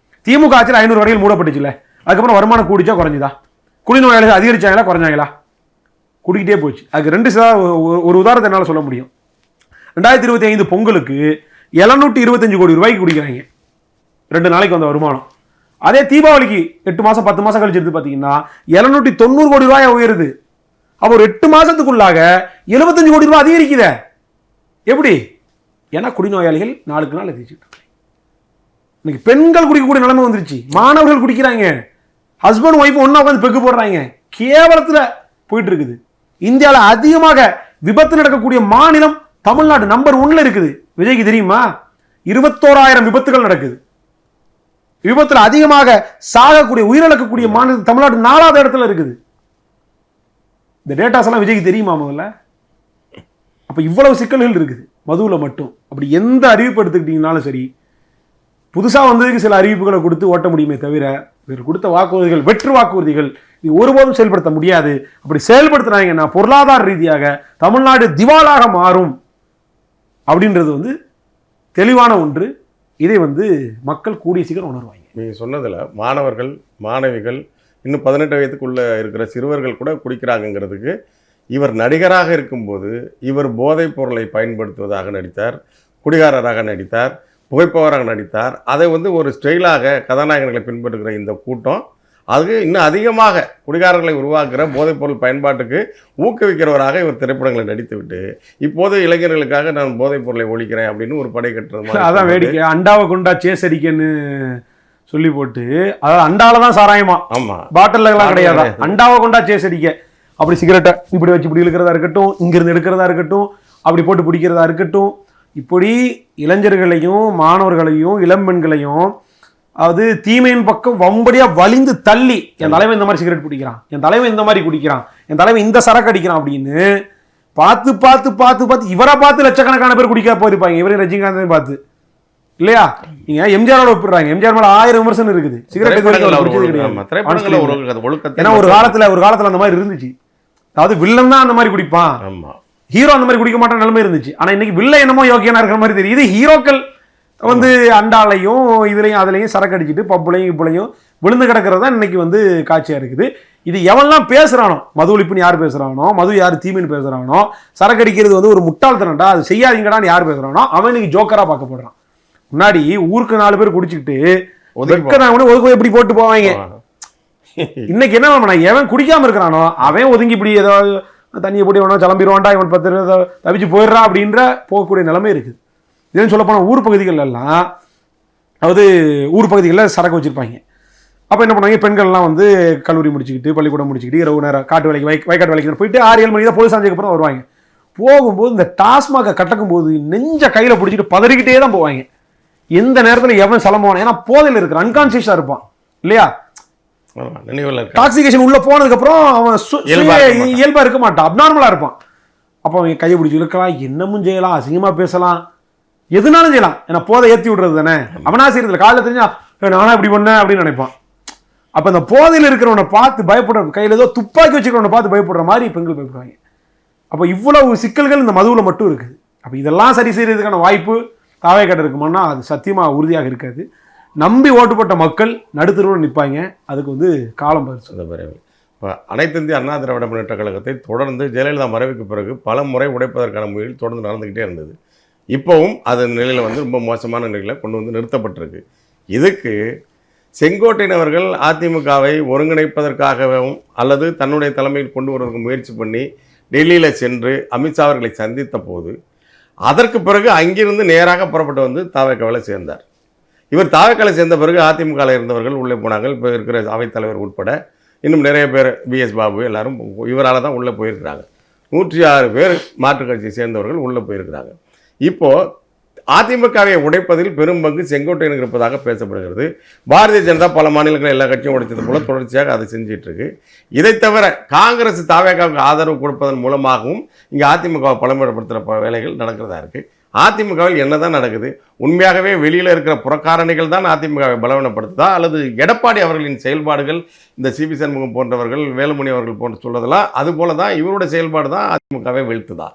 திமுக ஆட்சியில் 500 கடைகள் மூடப்பட்டுச்சுல, அதுக்கப்புறம் வருமானம் கூடிச்சா குறைஞ்சுதா? குடிநோயாளிகள் அதிகரிச்சாங்களா குறைஞ்சாங்களா? குடிக்கிட்டே போச்சு. அதுக்கு 2 ஒரு உதாரணத்தை என்னால் சொல்ல முடியும். 2025 பொங்கலுக்கு 725 கோடி ரூபாய்க்கு குடிக்கிறாங்க, 2 நாளைக்கு வந்த வருமானம். அதே தீபாவளிக்கு 8 மாசம் 10 மாசம் கழிச்சு எடுத்து பார்த்தீங்கன்னா 790 கோடி ரூபாய் உயருது. அப்போ ஒரு 8 மாசத்துக்குள்ளாக 75 கோடி ரூபாய் அதிகரிக்குத. எப்படி? ஏன்னா குடிநோயாளிகள் நாளுக்கு நாள் அதிகரிச்சுட்டு இருக்காங்க. இன்னைக்கு பெண்கள் குடிக்கக்கூடிய நிலைமை வந்துருச்சு, மாணவர்கள் குடிக்கிறாங்க, ஹஸ்பண்ட் ஒய்ஃப் ஒன்னா உட்காந்து பெக்கு போடுறாங்க, கேவலத்துல போயிட்டு இருக்குது. இந்தியாவில் அதிகமாக விபத்து நடக்கக்கூடிய மாநிலம் தமிழ்நாடு நம்பர் 1ல இருக்குது. விஜய்க்கு தெரியுமா? 21,000 விபத்துகள் நடக்குது. விபத்துல அதிகமாக சாகக்கூடிய உயிரிழக்கக்கூடிய மாநிலம் தமிழ்நாடு 4வது இடத்துல இருக்குது. இந்த டேட்டாஸ் எல்லாம் விஜய்க்கு தெரியுமா முதல்ல? அப்ப இவ்வளவு சிக்கல்கள் இருக்குது மதுவுல மட்டும். அப்படி எந்த அறிவிப்பு எடுத்துக்கிட்டீங்கன்னாலும் சரி, புதுசா வந்ததுக்கு சில அறிவிப்புகளை கொடுத்து ஓட்ட முடியுமே தவிர இவர் கொடுத்த வாக்குறுதிகள் வெற்று வாக்குறுதிகள், இது ஒருபோதும் செயல்படுத்த முடியாது. அப்படி செயல்படுத்தினாங்கன்னா பொருளாதார ரீதியாக தமிழ்நாடு திவாலாக மாறும் அப்படின்றது வந்து தெளிவான ஒன்று. இதை வந்து மக்கள் கூடிய சீக்கிரம் உணர்வாங்க. நீங்கள் சொன்னதில் மாணவர்கள், மாணவிகள், இன்னும் 18 வயதுக்குள்ள இருக்கிற சிறுவர்கள் கூட குடிக்கிறாங்கிறதுக்கு, இவர் நடிகராக இருக்கும்போது இவர் போதைப் பொருளை பயன்படுத்துவதாக நடித்தார், குடிகாரராக நடித்தார், புகைப்பவராக நடித்தார். அதை வந்து ஒரு ஸ்டைலாக கதாநாயகர்களை பின்பற்றுகிற இந்த கூட்டம் அது இன்னும் அதிகமாக குடிகாரர்களை உருவாக்குற போதைப்பொருள் பயன்பாட்டுக்கு ஊக்குவிக்கிறவராக இவர் திரைப்படங்களை நடித்துவிட்டு இப்போது இளைஞர்களுக்காக நான் போதைப் பொருளை ஒழிக்கிறேன் அப்படின்னு ஒரு படை கட்டுறது. அதான் வேடிக்கை. அண்டாவை கொண்டா சேஸ் அடிக்கன்னு சொல்லி போட்டு, அதாவது அண்டால தான் சாராயமா, ஆமா, பாட்டில் எல்லாம் கிடையாது, அண்டாவை கொண்டா சேஸ் அடிக்க. அப்படி சிகரெட்டை இப்படி வச்சு இப்படி இழுக்கிறதா இருக்கட்டும், இங்கிருந்து எடுக்கிறதா இருக்கட்டும், அப்படி போட்டு பிடிக்கிறதா இருக்கட்டும், இப்படி இளைஞர்களையும் மாணவர்களையும் இளம்பெண்களையும் அது தீமையின் பக்கம் வம்படியா வலிந்து தள்ளி, என் தலைவன் இந்த மாதிரி சிகரெட் பிடிக்கிறான், என் தலைவன் இந்த மாதிரி குடிக்கிறான், என் தலைவன் இந்த சரக்கு அடிக்கிறான் அப்படின்னு பார்த்து பார்த்து பார்த்து பார்த்து இவரை பார்த்து லட்சக்கணக்கான பேர் குடிக்க போயிருப்பாங்க. இவரையும் ரஜினிகாந்தையும் பார்த்து இல்லையா? நீங்க எம்ஜிஆரோட ஒப்பிடுறாங்க. எம்ஜிஆர் மேல 1000 விமர்சனம் இருக்குது. சிகரெட் ஏன்னா ஒரு காலத்துல அந்த மாதிரி இருந்துச்சு. அதாவது வில்லன் தான் அந்த மாதிரி குடிப்பான், ஹீரோ அந்த மாதிரி குடிக்க மாட்டான் நிலைமை இருந்துச்சு. ஆனா இன்னைக்கு வில்லை என்னமோ யோக்கியனா இருக்கிற மாதிரி தெரியுது. ஹீரோக்கள் வந்து அண்டாலையும் இதுலையும் அதுலையும் சரக்கு அடிச்சுட்டு பப்புலையும் இப்பளையும் விழுந்து கிடக்கிறது தான் இன்னைக்கு வந்து காட்சியா இருக்குது. இது எவெல்லாம் பேசுறானோ, மது ஒழிப்புன்னு யார் பேசுறானோ, மது யார் தீமின்னு பேசுறானோ, சரக்கு அடிக்கிறது வந்து ஒரு முட்டாள்தனண்டா, அது செய்யாதீங்கடான்னு யார் பேசுறானோ அவன் இன்னைக்கு ஜோக்கரா பார்க்கப்படுறான். முன்னாடி ஊருக்கு 4 பேர் குடிச்சுக்கிட்டு ஒதுக்க எப்படி போட்டு போவாங்க. இன்னைக்கு என்ன பண்ண, எவன் குடிக்காம இருக்கிறானோ அவன் ஒதுங்கி இப்படி ஏதாவது தண்ணியை போட்டு எவனோ கிளம்பிடுவான்டா, இவன் 10 தவிச்சு போயிடுறா அப்படின்ற போகக்கூடிய நிலைமை இருக்குது. இதுன்னு சொல்ல போனால் ஊர் பகுதிகள் எல்லாம், அதாவது ஊர் பகுதிகளில் சரக்கு வச்சிருப்பாங்க. அப்போ என்ன பண்ணுவாங்க, பெண்கள்லாம் வந்து கல்லூரி முடிச்சுக்கிட்டு பள்ளிக்கூடம் முடிச்சுக்கிட்டு இரவு நேரம் காட்டு வேலைக்கு வயக்காட்டு வேலைக்கு போயிட்டு 6-7 மணிக்கு தான் பொழுது சாஞ்சதுக்கு அப்புறம் வருவாங்க. போகும்போது இந்த டாஸ்மாக கட்டக்கும் போது நெஞ்ச கையில் பிடிச்சிட்டு பதறிக்கிட்டே தான் போவாங்க. எந்த நேரத்தில் எவன் சிலம்புவான், ஏன்னா போதையில் இருக்கிற அன்கான்சியஸாக இருப்பான் இல்லையா. டாக்ஸிகேஷன் உள்ள போனதுக்கு அப்புறம் அவன் இயல்பா இருக்க மாட்டான், அப்நார்மலா இருப்பான். அப்போ அவன் கையை பிடிச்சி இழுக்கலாம், என்னமும் செய்யலாம், அசிங்கமா பேசலாம், எதுனாலும் செய்யலாம். ஏன்னா போதை ஏற்றி விடுறது தானே. அவனா செய்யறதுல காலையில் தெரிஞ்சா நானா இப்படி பண்ணேன் அப்படின்னு நினைப்பான். அப்ப அந்த போதையில் இருக்கிறவனை பார்த்து பயப்படுற, கையில் ஏதோ துப்பாக்கி வச்சுக்கிறவனை பார்த்து பயப்படுற மாதிரி பெண்கள் பயப்படுவாங்க. அப்போ இவ்வளவு சிக்கல்கள் இந்த மதுவில் மட்டும் இருக்குது. அப்போ இதெல்லாம் சரி செய்யறதுக்கான வாய்ப்பு தாவேக்காட்ட இருக்குமானா அது சத்தியமா உறுதியாக இருக்காது. நம்பி ஓட்டுப்பட்ட மக்கள் நடுத்தருவில் நிற்பாங்க. அதுக்கு வந்து காலம் பரிசு. இப்போ அனைத்து இந்திய அண்ணா திராவிட முன்னேற்ற கழகத்தை தொடர்ந்து ஜெயலலிதா மறைவுக்கு பிறகு பல முறை உடைப்பதற்கான முயற்சி தொடர்ந்து நடந்துக்கிட்டே இருந்தது. இப்போவும் அது நிலையில் வந்து ரொம்ப மோசமான நிலையில் கொண்டு வந்து நிறுத்தப்பட்டிருக்கு. இதுக்கு செங்கோட்டையன் அவர்கள் அதிமுகவை ஒருங்கிணைப்பதற்காகவும் அல்லது தன்னுடைய தலைமையில் கொண்டு வருவதற்கு முயற்சி பண்ணி டெல்லியில் சென்று அமித்ஷா அவர்களை சந்தித்த போது அதற்கு பிறகு அங்கிருந்து நேராக புறப்பட்டு வந்து தாவேக்காவில் சேர்ந்தார். இவர் தாவேக்காவில் சேர்ந்த பிறகு அதிமுகவில் இருந்தவர்கள் உள்ளே போனாங்க. இப்போ இருக்கிற அவைத்தலைவர் உட்பட இன்னும் நிறைய பேர், பிஎஸ் பாபு எல்லாரும் இவரால் தான் உள்ளே போயிருக்கிறாங்க. 106 பேர் மாற்றுக் கட்சியை சேர்ந்தவர்கள் உள்ளே போயிருக்கிறாங்க. இப்போது அதிமுகவை உடைப்பதில் பெரும் பங்கு செங்கோட்டையன் இருப்பதாக பேசப்படுகிறது. பாரதிய ஜனதா பல மாநிலங்களில் எல்லா கட்சியும் உடைத்தது போல தொடர்ச்சியாக அதை செஞ்சிட்டு இருக்கு. இதை தவிர காங்கிரஸ் தாவேக்காவுக்கு ஆதரவு கொடுப்பதன் மூலமாகவும் இங்கே அதிமுகவை பலமுறைப்படுத்துகிற வேலைகள் நடக்கிறதா இருக்குது. அதிமுகவில் என்னதான் நடக்குது? உண்மையாகவே வெளியில் இருக்கிற புறக்காரணிகள் தான் அதிமுகவை பலவீனப்படுத்துதா, அல்லது எடப்பாடி அவர்களின் செயல்பாடுகள், இந்த சிபி சண்முகம் போன்றவர்கள், வேலுமணி அவர்கள் போன்ற சொல்றதெல்லாம் அது போல தான் இவருடைய செயல்பாடு தான் அதிமுகவை வீழ்த்துதா?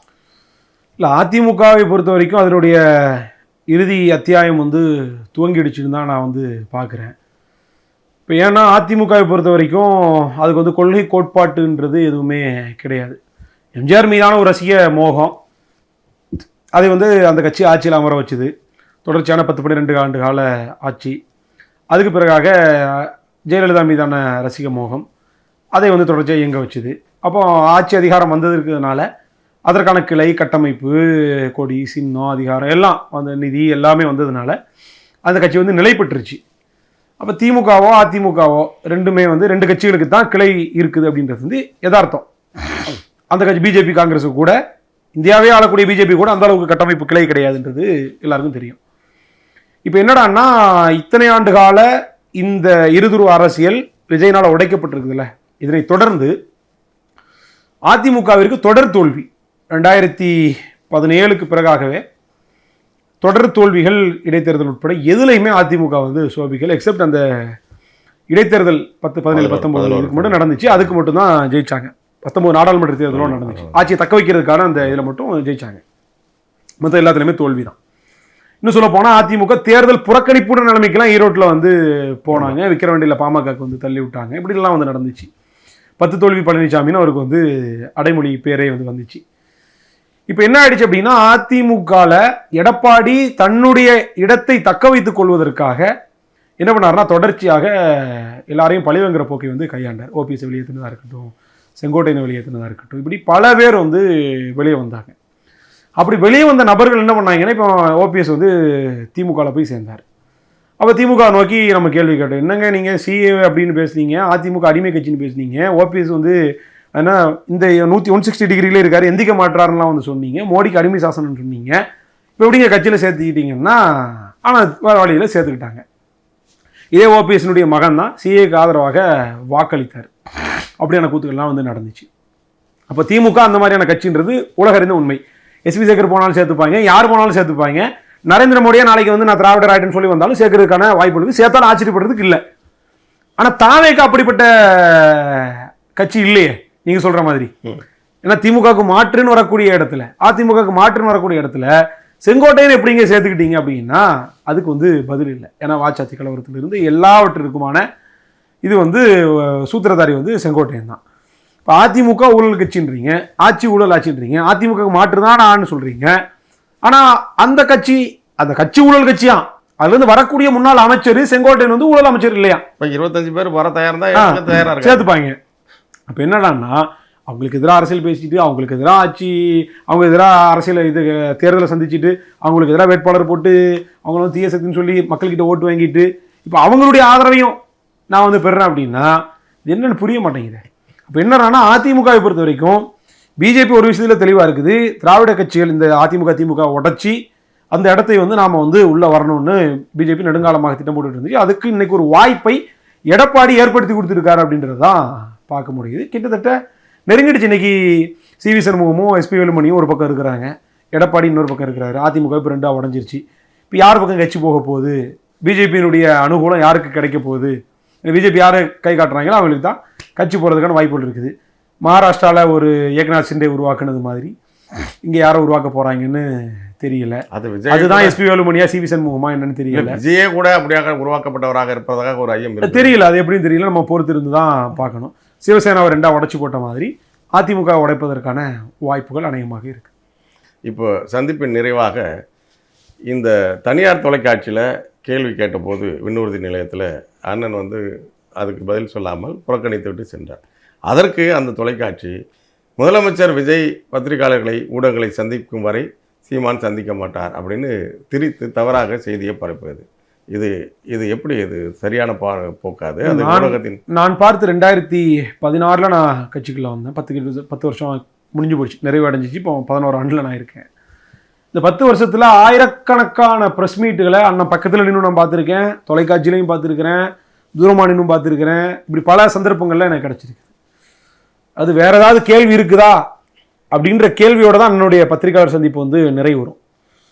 இல்லை, அதிமுகவை பொறுத்த வரைக்கும் அதனுடைய இறுதி அத்தியாயம் வந்து துவங்கிடுச்சுன்னு தான் நான் வந்து பார்க்குறேன். இப்போ ஏன்னா அதிமுகவை பொறுத்த வரைக்கும் அதுக்கு வந்து கொள்கை கோட்பாட்டுன்றது எதுவுமே கிடையாது. எம்ஜிஆர் மீதான ஒரு ரசிக மோகம், அதை வந்து அந்த கட்சி ஆட்சியில் அமர வச்சுது. தொடர்ச்சியான 10-12 ஆண்டு கால ஆட்சி. அதுக்கு பிறகாக ஜெயலலிதா மீதான ரசிக மோகம், அதை வந்து தொடர்ச்சியாக இயங்க வச்சுது. அப்போ ஆட்சி அதிகாரம் வந்ததுக்குனால அதற்கான கிளை கட்டமைப்பு, கொடி, சின்னம், அதிகாரம் எல்லாம் அந்த நிதி எல்லாமே வந்ததுனால அந்த கட்சி வந்து நிலை பெற்றுச்சு. அப்போ திமுகவோ அதிமுகவோ ரெண்டுமே வந்து 2 கட்சிகளுக்கு தான் கிளை இருக்குது அப்படின்றது வந்து யதார்த்தம். அந்த கட்சி பிஜேபி, காங்கிரஸு கூட, இந்தியாவே ஆளக்கூடிய பிஜேபி கூட அந்த அளவுக்கு கட்டமைப்பு கிளை கிடையாதுன்றது எல்லாருக்கும் தெரியும். இப்போ என்னடான்னா, இத்தனை ஆண்டு கால இந்த இருதுருவ அரசியல் விஜயனால் உடைக்கப்பட்டிருக்குதுல்ல, இதனை தொடர்ந்து அதிமுகவிற்கு தொடர் தோல்வி. 2017க்கு பிறகாகவே தொடர் தோல்விகள், இடைத்தேர்தல் உட்பட எதுலையுமே அதிமுக வந்து சோபிக்கல். எக்ஸப்ட் அந்த இடைத்தேர்தல் 17, 19 மட்டும் நடந்துச்சு. அதுக்கு மட்டும்தான் ஜெயிச்சாங்க. 19 நாடாளுமன்ற தேர்தலும் நடந்துச்சு. ஆட்சியை தக்க வைக்கிறதுக்கான அந்த இதில் மட்டும் ஜெயிச்சாங்க. மற்ற எல்லாத்துலேயுமே தோல்வி தான். இன்னும் சொல்ல போனால் அதிமுக தேர்தல் புறக்கணிப்புன்ற நிலைமைக்கெல்லாம் ஈரோட்டில் வந்து போனாங்க. விக்கிரவாண்டியில் பாமகக்கு வந்து தள்ளி விட்டாங்க. இப்படிலாம் வந்து நடந்துச்சு. 10 தோல்வி பழனிசாமின்னு அவருக்கு வந்து அடைமொழி பேரே வந்து வந்துச்சு. இப்போ என்ன ஆயிடுச்சு அப்படின்னா, அதிமுகவில் எடப்பாடி தன்னுடைய இடத்தை தக்க வைத்துக் கொள்வதற்காக என்ன பண்ணார்னா, தொடர்ச்சியாக எல்லாரையும் பழிவங்கிற போக்கை வந்து கையாண்டார். ஓபிஎஸ் வெளியேற்றினதாக இருக்கட்டும், செங்கோட்டையனை வெளியேற்றினதாக இருக்கட்டும், இப்படி பல பேர் வந்து வெளியே வந்தாங்க. அப்படி வெளியே வந்த நபர்கள் என்ன பண்ணாங்கன்னா, இப்போ ஓபிஎஸ் வந்து திமுகவில் போய் சேர்ந்தார். அப்போ திமுக நோக்கி நம்ம கேள்வி கேட்டோம், என்னங்க நீங்கள் சிஏ அப்படின்னு பேசுனீங்க, அதிமுக அடிமை கட்சின்னு பேசுனீங்க, ஓபிஎஸ் வந்து ஏன்னா இந்த 160 டிகிரிலே இருக்காரு, எந்திக்க மாட்டாருலாம் வந்து சொன்னீங்க, மோடிக்கு அடிமை சாசனம்னு சொன்னீங்க, இப்போ எப்படிங்க கட்சியில் சேர்த்துக்கிட்டீங்கன்னா, ஆனால் வேறு வழியில் சேர்த்துக்கிட்டாங்க. இதே ஓபிஎஸ்னுடைய மகன் தான் சிஏக்கு ஆதரவாக வாக்களித்தார். அப்படியான கூத்துக்கள்லாம் வந்து நடந்துச்சு. அப்போ திமுக அந்த மாதிரியான கட்சின்றது உலகறிந்த உண்மை. எஸ்வி சேகர் போனாலும் சேர்த்துப்பாங்க, யார் போனாலும் சேர்த்துப்பாங்க. நரேந்திர மோடியா நாளைக்கு வந்து நான் திராவிடர் ஆயிட்டுன்னு சொல்லி வந்தாலும் சேர்க்கறதுக்கான வாய்ப்பு இருக்குது. சேர்த்தாலும் ஆச்சரியப்படுறதுக்கு இல்லை. ஆனால் தாவேக்கு அப்படிப்பட்ட கட்சி இல்லையே நீங்கள் சொல்கிற மாதிரி. ஏன்னா திமுகவுக்கு மாற்றுன்னு வரக்கூடிய இடத்துல, அதிமுகவுக்கு மாற்றுன்னு வரக்கூடிய இடத்துல செங்கோட்டையன் எப்படிங்க சேர்த்துக்கிட்டீங்க அப்படின்னா அதுக்கு வந்து பதில் இல்லை. ஏன்னா வாச்சாத்தி கலவரத்திலிருந்து எல்லாவற்றிற்குமான இது வந்து சூத்திரதாரி வந்து செங்கோட்டையன் தான். இப்போ அதிமுக ஊழல் கட்சின்றீங்க, ஆட்சி ஊழல் ஆட்சின்றீங்க, அதிமுக மாற்று தான் நான் சொல்றீங்க. ஆனால் அந்த கட்சி ஊழல் கட்சியா, அதுலேருந்து வரக்கூடிய முன்னாள் அமைச்சர் செங்கோட்டையன் வந்து ஊழல் அமைச்சர் இல்லையா? இப்போ 25 பேர் வர தயாராக சேர்த்துப்பாங்க. அப்போ என்னடான்னா அவங்களுக்கு எதிராக அரசியல் பேசிட்டு, அவங்களுக்கு எதிராக ஆட்சி, அவங்க எதிராக அரசியல் இது தேர்தலை சந்திச்சுட்டு, அவங்களுக்கு எதிராக வேட்பாளர் போட்டு அவங்கள வந்து தீய சக்தின்னு சொல்லி மக்கள்கிட்ட ஓட்டு வாங்கிட்டு இப்போ அவங்களுடைய ஆதரவையும் நான் வந்து பெறுறேன் அப்படின்னா இது என்னன்னு புரிய மாட்டேங்குது. அப்போ என்னன்னா அதிமுகவை பொறுத்த வரைக்கும் பிஜேபி ஒரு விஷயத்தில் தெளிவாக இருக்குது. திராவிட கட்சிகள் இந்த அதிமுக உடச்சி அந்த இடத்தை வந்து நாம் வந்து உள்ளே வரணும்னு பிஜேபி நெடுங்காலமாக திட்டம் போட்டுட்டு இருந்துச்சு. அதுக்கு இன்னைக்கு ஒரு வாய்ப்பை எடப்பாடி ஏற்படுத்தி கொடுத்துருக்காரு அப்படின்றது தான் பார்க்க முடியுது. கிட்டத்தட்ட நெருங்கிடுச்சு. இன்னைக்கு சிவி சண்முகமும் எஸ்பி வேலுமணியும் ஒரு பக்கம் இருக்கிறாங்க, எடப்பாடி இன்னொரு பக்கம் இருக்கிறாரு. அதிமுக இப்போ 2ஆக உடஞ்சிருச்சு. இப்போ யார் பக்கம் கட்சி போக போகுது, பிஜேபியினுடைய அனுகூலம் யாருக்கு கிடைக்க போகுது, பிஜேபி யாரை கை காட்டுறாங்களோ அவங்களுக்கு தான் கட்சி போகிறதுக்கான வாய்ப்புகள் இருக்குது. மகாராஷ்டிராவில் ஒரு ஏக்நாத் சிண்டே உருவாக்குனது மாதிரி இங்கே யாரை உருவாக்க போகிறாங்கன்னு தெரியல. அதுதான் எஸ்பி வேலுமணியா சிவி சண்முகமா என்னன்னு தெரியல. விஜயே கூட அப்படியாக உருவாக்கப்பட்டவராக இருப்பதாக ஒரு ஐயம் தெரியல. அது எப்படின்னு தெரியல, நம்ம பொறுத்து இருந்து தான் பார்க்கணும். சிவசேனாவை 2ஆக உடைச்சு போட்ட மாதிரி அதிமுக உடைப்பதற்கான வாய்ப்புகள் அநேகமாக இருக்கு. இப்போ சந்திப்பின் நிறைவாக இந்த தனியார் தொலைக்காட்சியில் கேள்வி கேட்டபோது விண்ணூர்தி நிலையத்தில் அண்ணன் வந்து அதுக்கு பதில் சொல்லாமல் புறக்கணித்து விட்டு சென்றார். அதற்கு அந்த தொலைக்காட்சி முதலமைச்சர் விஜய் பத்திரிகையாளர்களை ஊடகங்களை சந்திக்கும் வரை சீமான் சந்திக்க மாட்டார் அப்படின்னு திரித்து தவறாக செய்தியை பரப்புகிறது. இது எப்படி இது சரியான போக்காது? அது ஊடகத்தின் நான் பார்த்து 2016 நான் கட்சிக்குள்ள வந்தேன். 10 வருஷம் முடிஞ்சு போச்சு, நிறைவடைஞ்சிச்சு. இப்போ 11 ஆண்டில் நான் இருக்கேன். இந்த 10 வருஷத்தில் ஆயிரக்கணக்கான ப்ரெஸ் மீட்டுகளை அண்ணன் பக்கத்தில் நின்று நான் பார்த்துருக்கேன், தொலைக்காட்சியிலையும் பார்த்துருக்கிறேன், தூரமாக நின்றும் பார்த்துருக்கிறேன். இப்படி பல சந்தர்ப்பங்களில் எனக்கு கிடச்சிருக்கு. அது வேற ஏதாவது கேள்வி இருக்குதா அப்படின்ற கேள்வியோட தான் என்னுடைய பத்திரிகையாளர் சந்திப்பு வந்து நிறைவு வரும்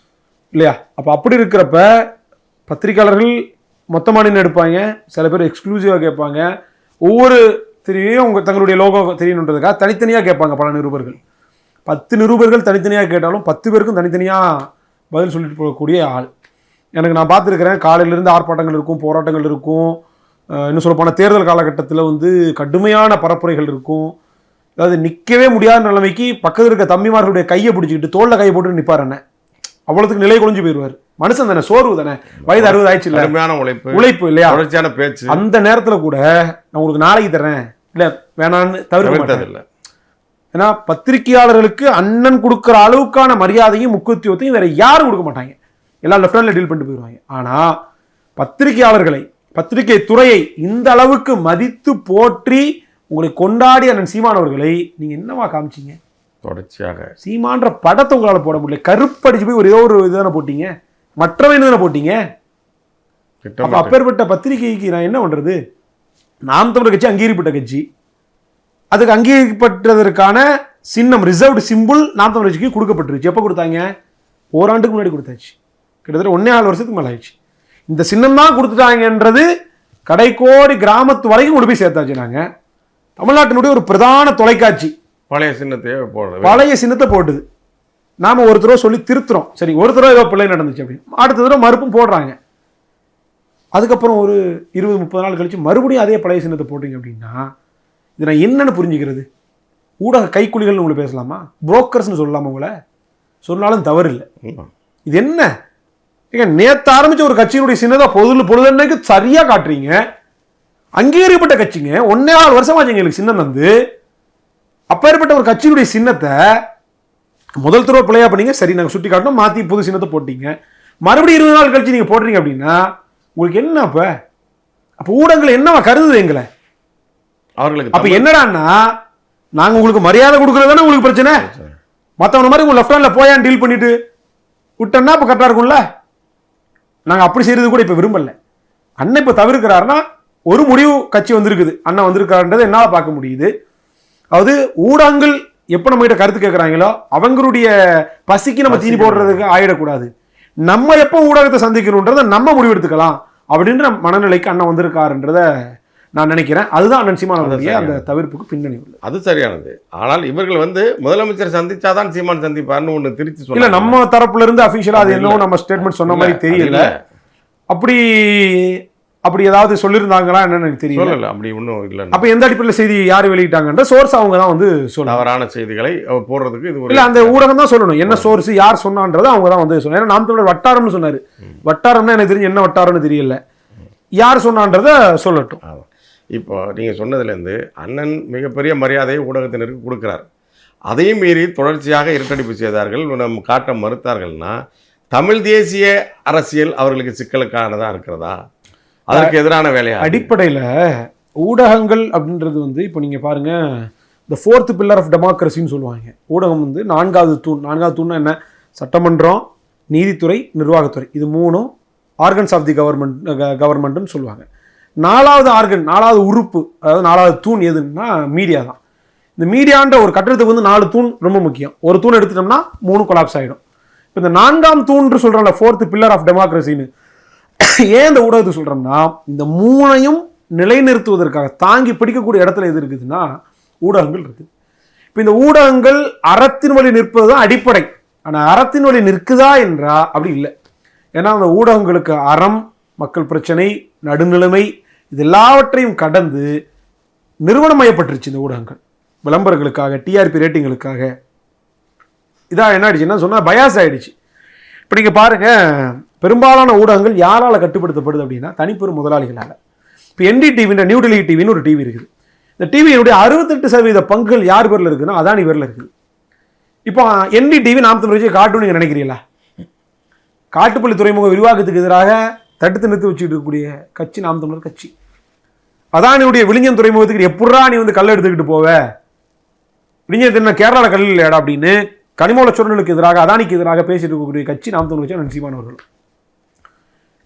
இல்லையா? அப்போ அப்படி இருக்கிறப்ப பத்திரிகையாளர்கள் மொத்தமாக நின்று எடுப்பாங்க, சில பேர் எக்ஸ்க்ளூசிவாக கேட்பாங்க, ஒவ்வொரு தெரியும் உங்கள் தங்களுடைய லோகோ தெரியணுன்றதுக்காக தனித்தனியாக கேட்பாங்க. பல நிருபர்கள் 10 நிருபர்கள் தனித்தனியாக கேட்டாலும் 10 பேருக்கும் தனித்தனியாக பதில் சொல்லிட்டு போகக்கூடிய ஆள் எனக்கு நான் பார்த்துருக்கிறேன். காலையிலேருந்து ஆர்ப்பாட்டங்கள் இருக்கும், போராட்டங்கள் இருக்கும், இன்னும் சொல்லப்போனால் தேர்தல் காலகட்டத்தில் வந்து கடுமையான பரப்புரைகள் இருக்கும். அதாவது நிற்கவே முடியாத நிலைமைக்கு பக்கத்தில் இருக்க தம்பிமார்களுடைய கையை பிடிச்சிக்கிட்டு தோளில் கையை போட்டு நிற்பார். என்ன அவ்வளோத்துக்கு நிலை குலைஞ்சு போயிடுவார். மனுஷன் தானே, சோர்வு தானே, வயது 60 ஆயிடுச்சு இல்லை, உழைப்பு இல்லையா, தொடர்ச்சியான பேச்சு. அந்த நேரத்தில் கூட நான் உங்களுக்கு நாளைக்கு தர்றேன் இல்லை வேணான்னு தவிர்க்க. ஏன்னா பத்திரிகையாளர்களுக்கு அண்ணன் கொடுக்குற அளவுக்கான மரியாதையும் முக்கியத்துவத்தையும் வேற யாரும் கொடுக்க மாட்டாங்க. எல்லாம் லெஃப்ட் ஹேண்ட்ல டீல் பண்ணிட்டு போயிடுவாங்க. ஆனால் பத்திரிகையாளர்களை, பத்திரிகை துறையை இந்த அளவுக்கு மதித்து போற்றி உங்களை கொண்டாடி அண்ணன் சீமான் அவர்களை நீங்க என்னவா காமிச்சிங்க? தொடர்ச்சியாக சீமான்ற படத்தை உங்களால் போட முடியல. கருப்படிச்சு போய் ஒரு ஏதோ ஒரு இதுதானே போட்டீங்க, மற்றவன் தானே போட்டீங்க. அப்பேற்பட்ட பத்திரிகைக்கு நான் என்ன பண்றது? நாம் தமிழர் கட்சி அங்கீகரிக்கப்பட்ட கட்சி, அதுக்கு அங்கீகரிக்கப்பட்டதற்கான சின்னம் ரிசர்வ்டு சிம்பிள் நாம் தமிழர் கட்சிக்கு கொடுக்கப்பட்டுருச்சு. எப்போ கொடுத்தாங்க? ஓராண்டுக்கு முன்னாடி கொடுத்தாச்சு. கிட்டத்தட்ட 1.5 வருஷத்துக்கு மேலே ஆயிடுச்சு. இந்த சின்னம் தான் கொடுத்துட்டாங்கன்றது கடைக்கோடி கிராமத்து வரைக்கும் கொண்டு போய் சேர்த்தாச்சு. நாங்கள் தமிழ்நாட்டினுடைய ஒரு பிரதான தொலைக்காட்சி பழைய சின்னத்தை போட்டுது. நாம ஒரு தடவை சொல்லி திருத்துறோம், சரி ஒரு தடவை ஏதோ பிள்ளை நடந்துச்சு அப்படின்னு, அடுத்த தடவை மறுப்பும் போடுறாங்க. அதுக்கப்புறம் ஒரு 20-30 நாள் கழிச்சு மறுபடியும் அதே பழைய சின்னத்தை போட்டீங்க அப்படின்னா இது நான் என்னன்னு புரிஞ்சுக்கிறது? ஊடக கைக்குலிகள்னு உங்களை பேசலாமா, புரோக்கர்ஸ்னு சொல்லலாமா? உங்களை சொன்னாலும் தவறு இல்லை. இது என்ன? நேற்று ஆரம்பிச்ச ஒரு கட்சியினுடைய சின்னதை பொழுதன்னைக்கு சரியா காட்டுறீங்க. அங்கீகரிக்கப்பட்ட கட்சிங்க, 1.5 வருஷமாச்சு எங்களுக்கு சின்னம் வந்து. அப்பேற்பட்ட ஒரு கட்சியினுடைய சின்னத்தை முதல் தடவை பிள்ளையா பண்ணீங்க, சரி நாங்கள் சுட்டி காட்டணும், மாற்றி புது சின்னத்தை போட்டீங்க. மறுபடியும் 20 நாள் கழிச்சு நீங்கள் போடுறீங்க அப்படின்னா உங்களுக்கு என்ன? அப்போ ஊடகங்கள் என்னவா கருதுது எங்களை? அவர்களுக்கு அப்போ என்னடான்னா நாங்கள் உங்களுக்கு மரியாதை கொடுக்குறது தானே உங்களுக்கு பிரச்சனை. மற்றவன மாதிரி உங்கள் லெஃப்ட் ஹேண்டில் போயான்னு டீல் பண்ணிட்டு விட்டோன்னா இப்போ கரெக்டாக இருக்கும்ல. நாங்கள் அப்படி செய்யறது கூட இப்போ விரும்பல. அண்ணன் இப்போ தவிர்க்கிறாருன்னா ஒரு முடிவு கட்சி வந்திருக்குது, அண்ணன் வந்திருக்காருன்றது என்னால் பார்க்க முடியுது. அதாவது ஊடகங்கள் எப்போ நம்ம கிட்ட கருத்து கேட்குறாங்களோ அவங்களுடைய பசிக்கு நம்ம தீனி போடுறதுக்கு ஆயிடக்கூடாது. நம்ம எப்போ ஊடகத்தை சந்திக்கணுன்றதை நம்ம முடிவெடுத்துக்கலாம் அப்படின்ற மனநிலைக்கு அண்ணன் வந்திருக்காருன்றத நான் நினைக்கிறேன். அதுதான் அண்ணன் சீமான் அவர்களுடைய அந்த தவிர்ப்புக்கு பின்னணி உள்ளது. அது சரியானது. ஆனால் இவர்கள் வந்து முதலமைச்சர் சந்திச்சாதான் சீமான் சந்திப்பார்னு ஒன்று திருச்சி இல்ல, சொல்ல நம்ம தரப்புல இருந்து அபிஷியலா அது என்னவோ நம்ம ஸ்டேட்மெண்ட் சொன்ன மாதிரி தெரியல. அப்படி ஏதாவது சொல்லியிருந்தாங்களா என்னன்னு எனக்கு தெரியல. சொல்லல, அப்படி ஒன்றும் இல்லை. அப்ப எந்த அடிப்படையில் செய்தி யார் வெளியிட்டாங்கன்ற சோர்ஸ் அவங்க தான் வந்து சொல்லணும். தவறான செய்திகளை போடுறதுக்கு இது இல்ல, அந்த ஊடகம் தான் சொல்லணும் என்ன சோர்ஸ் யார் சொன்னான்றதை அவங்க தான் வந்து சொல்லணும். ஏன்னா நாம் தமிழர் வட்டாரம்னு சொன்னாரு. வட்டாரம்னா எனக்கு தெரிஞ்சு என்ன வட்டாரம்னு தெரியல, யார் சொன்னான்றதை சொல்லட்டும். இப்போ நீங்கள் சொன்னதுலேருந்து அண்ணன் மிகப்பெரிய மரியாதையை ஊடகத்தினருக்கு கொடுக்குறார். அதையும் மீறி தொடர்ச்சியாக இருட்டடிப்பு செய்தார்கள், நம்ம காட்ட மறுத்தார்கள்னா தமிழ் தேசிய அரசியல் அவர்களுக்கு சிக்கலுக்கானதாக இருக்கிறதா, அதற்கு எதிரான வேலையா? அடிப்படையில் ஊடகங்கள் அப்படின்றது வந்து இப்போ நீங்கள் பாருங்க, இந்த 4th பில்லர் ஆஃப் டெமோக்ரஸின்னு சொல்லுவாங்க. ஊடகம் வந்து 4வது தூண். 4வது தூண்னா என்ன? சட்டமன்றம், நீதித்துறை, நிர்வாகத்துறை, இது 3ம் ஆர்கன்ஸ் ஆஃப் தி கவர்மெண்ட்னு சொல்லுவாங்க. 4வது ஆர்கன், 4வது உறுப்பு, அதாவது 4வது தூண் எதுன்னா மீடியா தான். இந்த மீடியான்ற ஒரு கட்டடத்துக்கு வந்து 4 தூண் ரொம்ப முக்கியம். ஒரு தூண் எடுத்துட்டோம்னா 3 கொலாப்ஸ் ஆகிடும். இப்போ இந்த 4ஆம் தூண் சொல்கிறோம்ல, 4th பில்லர் ஆஃப் டெமோக்ரஸின்னு, ஏன் இந்த ஊடகத்தை சொல்கிறோம்னா இந்த 3ஐயும் நிலைநிறுத்துவதற்காக தாங்கி பிடிக்கக்கூடிய இடத்துல எது இருக்குதுன்னா ஊடகங்கள் இருக்குது. இப்போ இந்த ஊடகங்கள் அறத்தின் வழி நிற்பது தான் அடிப்படை. ஆனால் அறத்தின் வழி நிற்குதா என்றா அப்படி இல்லை. ஏன்னா அந்த ஊடகங்களுக்கு அறம், மக்கள் பிரச்சனை, நடுநிலைமை இது எல்லாவற்றையும் கடந்து நிறுவனமயப்பட்டுருச்சு இந்த ஊடகங்கள். விளம்பரங்களுக்காக, டிஆர்பி ரேட்டிங்களுக்காக. இதாக என்ன ஆயிடுச்சுன்னா சொன்னால் பயாஸ் ஆகிடுச்சு. இப்போ நீங்கள் பாருங்கள், பெரும்பாலான ஊடகங்கள் யாரால் கட்டுப்படுத்தப்படுது அப்படின்னா தனிப்பெரும் முதலாளிகளால். இப்போ NDTV, நியூ டெல்லி டிவின்னு ஒரு டிவி இருக்குது. இந்த டிவியினுடைய 68% பங்குகள் யார் பேரில் இருக்குன்னா அதானி பேரில் இருக்குது. இப்போ NDTV நாம் தமிழ் கட்சி காட்டுன்னு நீங்கள் நினைக்கிறீங்களா? காட்டுப்பள்ளி துறைமுக விரிவாக்கத்துக்கு எதிராக தடுத்து நிறுத்தி வச்சுட்டு இருக்கக்கூடிய கட்சி நாம் தமிழர் கட்சி. அதானியுடைய விழிஞன் துறைமுகத்துக்கு எப்படா நீ வந்து கல் எடுத்துக்கிட்டு போவ, விழிஞன் என்ன கேரளாவில் கல் இல்லையாடா அப்படின்னு கனிமூல சுரண்டலுக்கு எதிராக, அதானிக்கு எதிராக பேசிட்டு இருக்கக்கூடிய கட்சி நாம் தமிழ் கட்சி, அண்ணன் சீமான் அவர்கள்.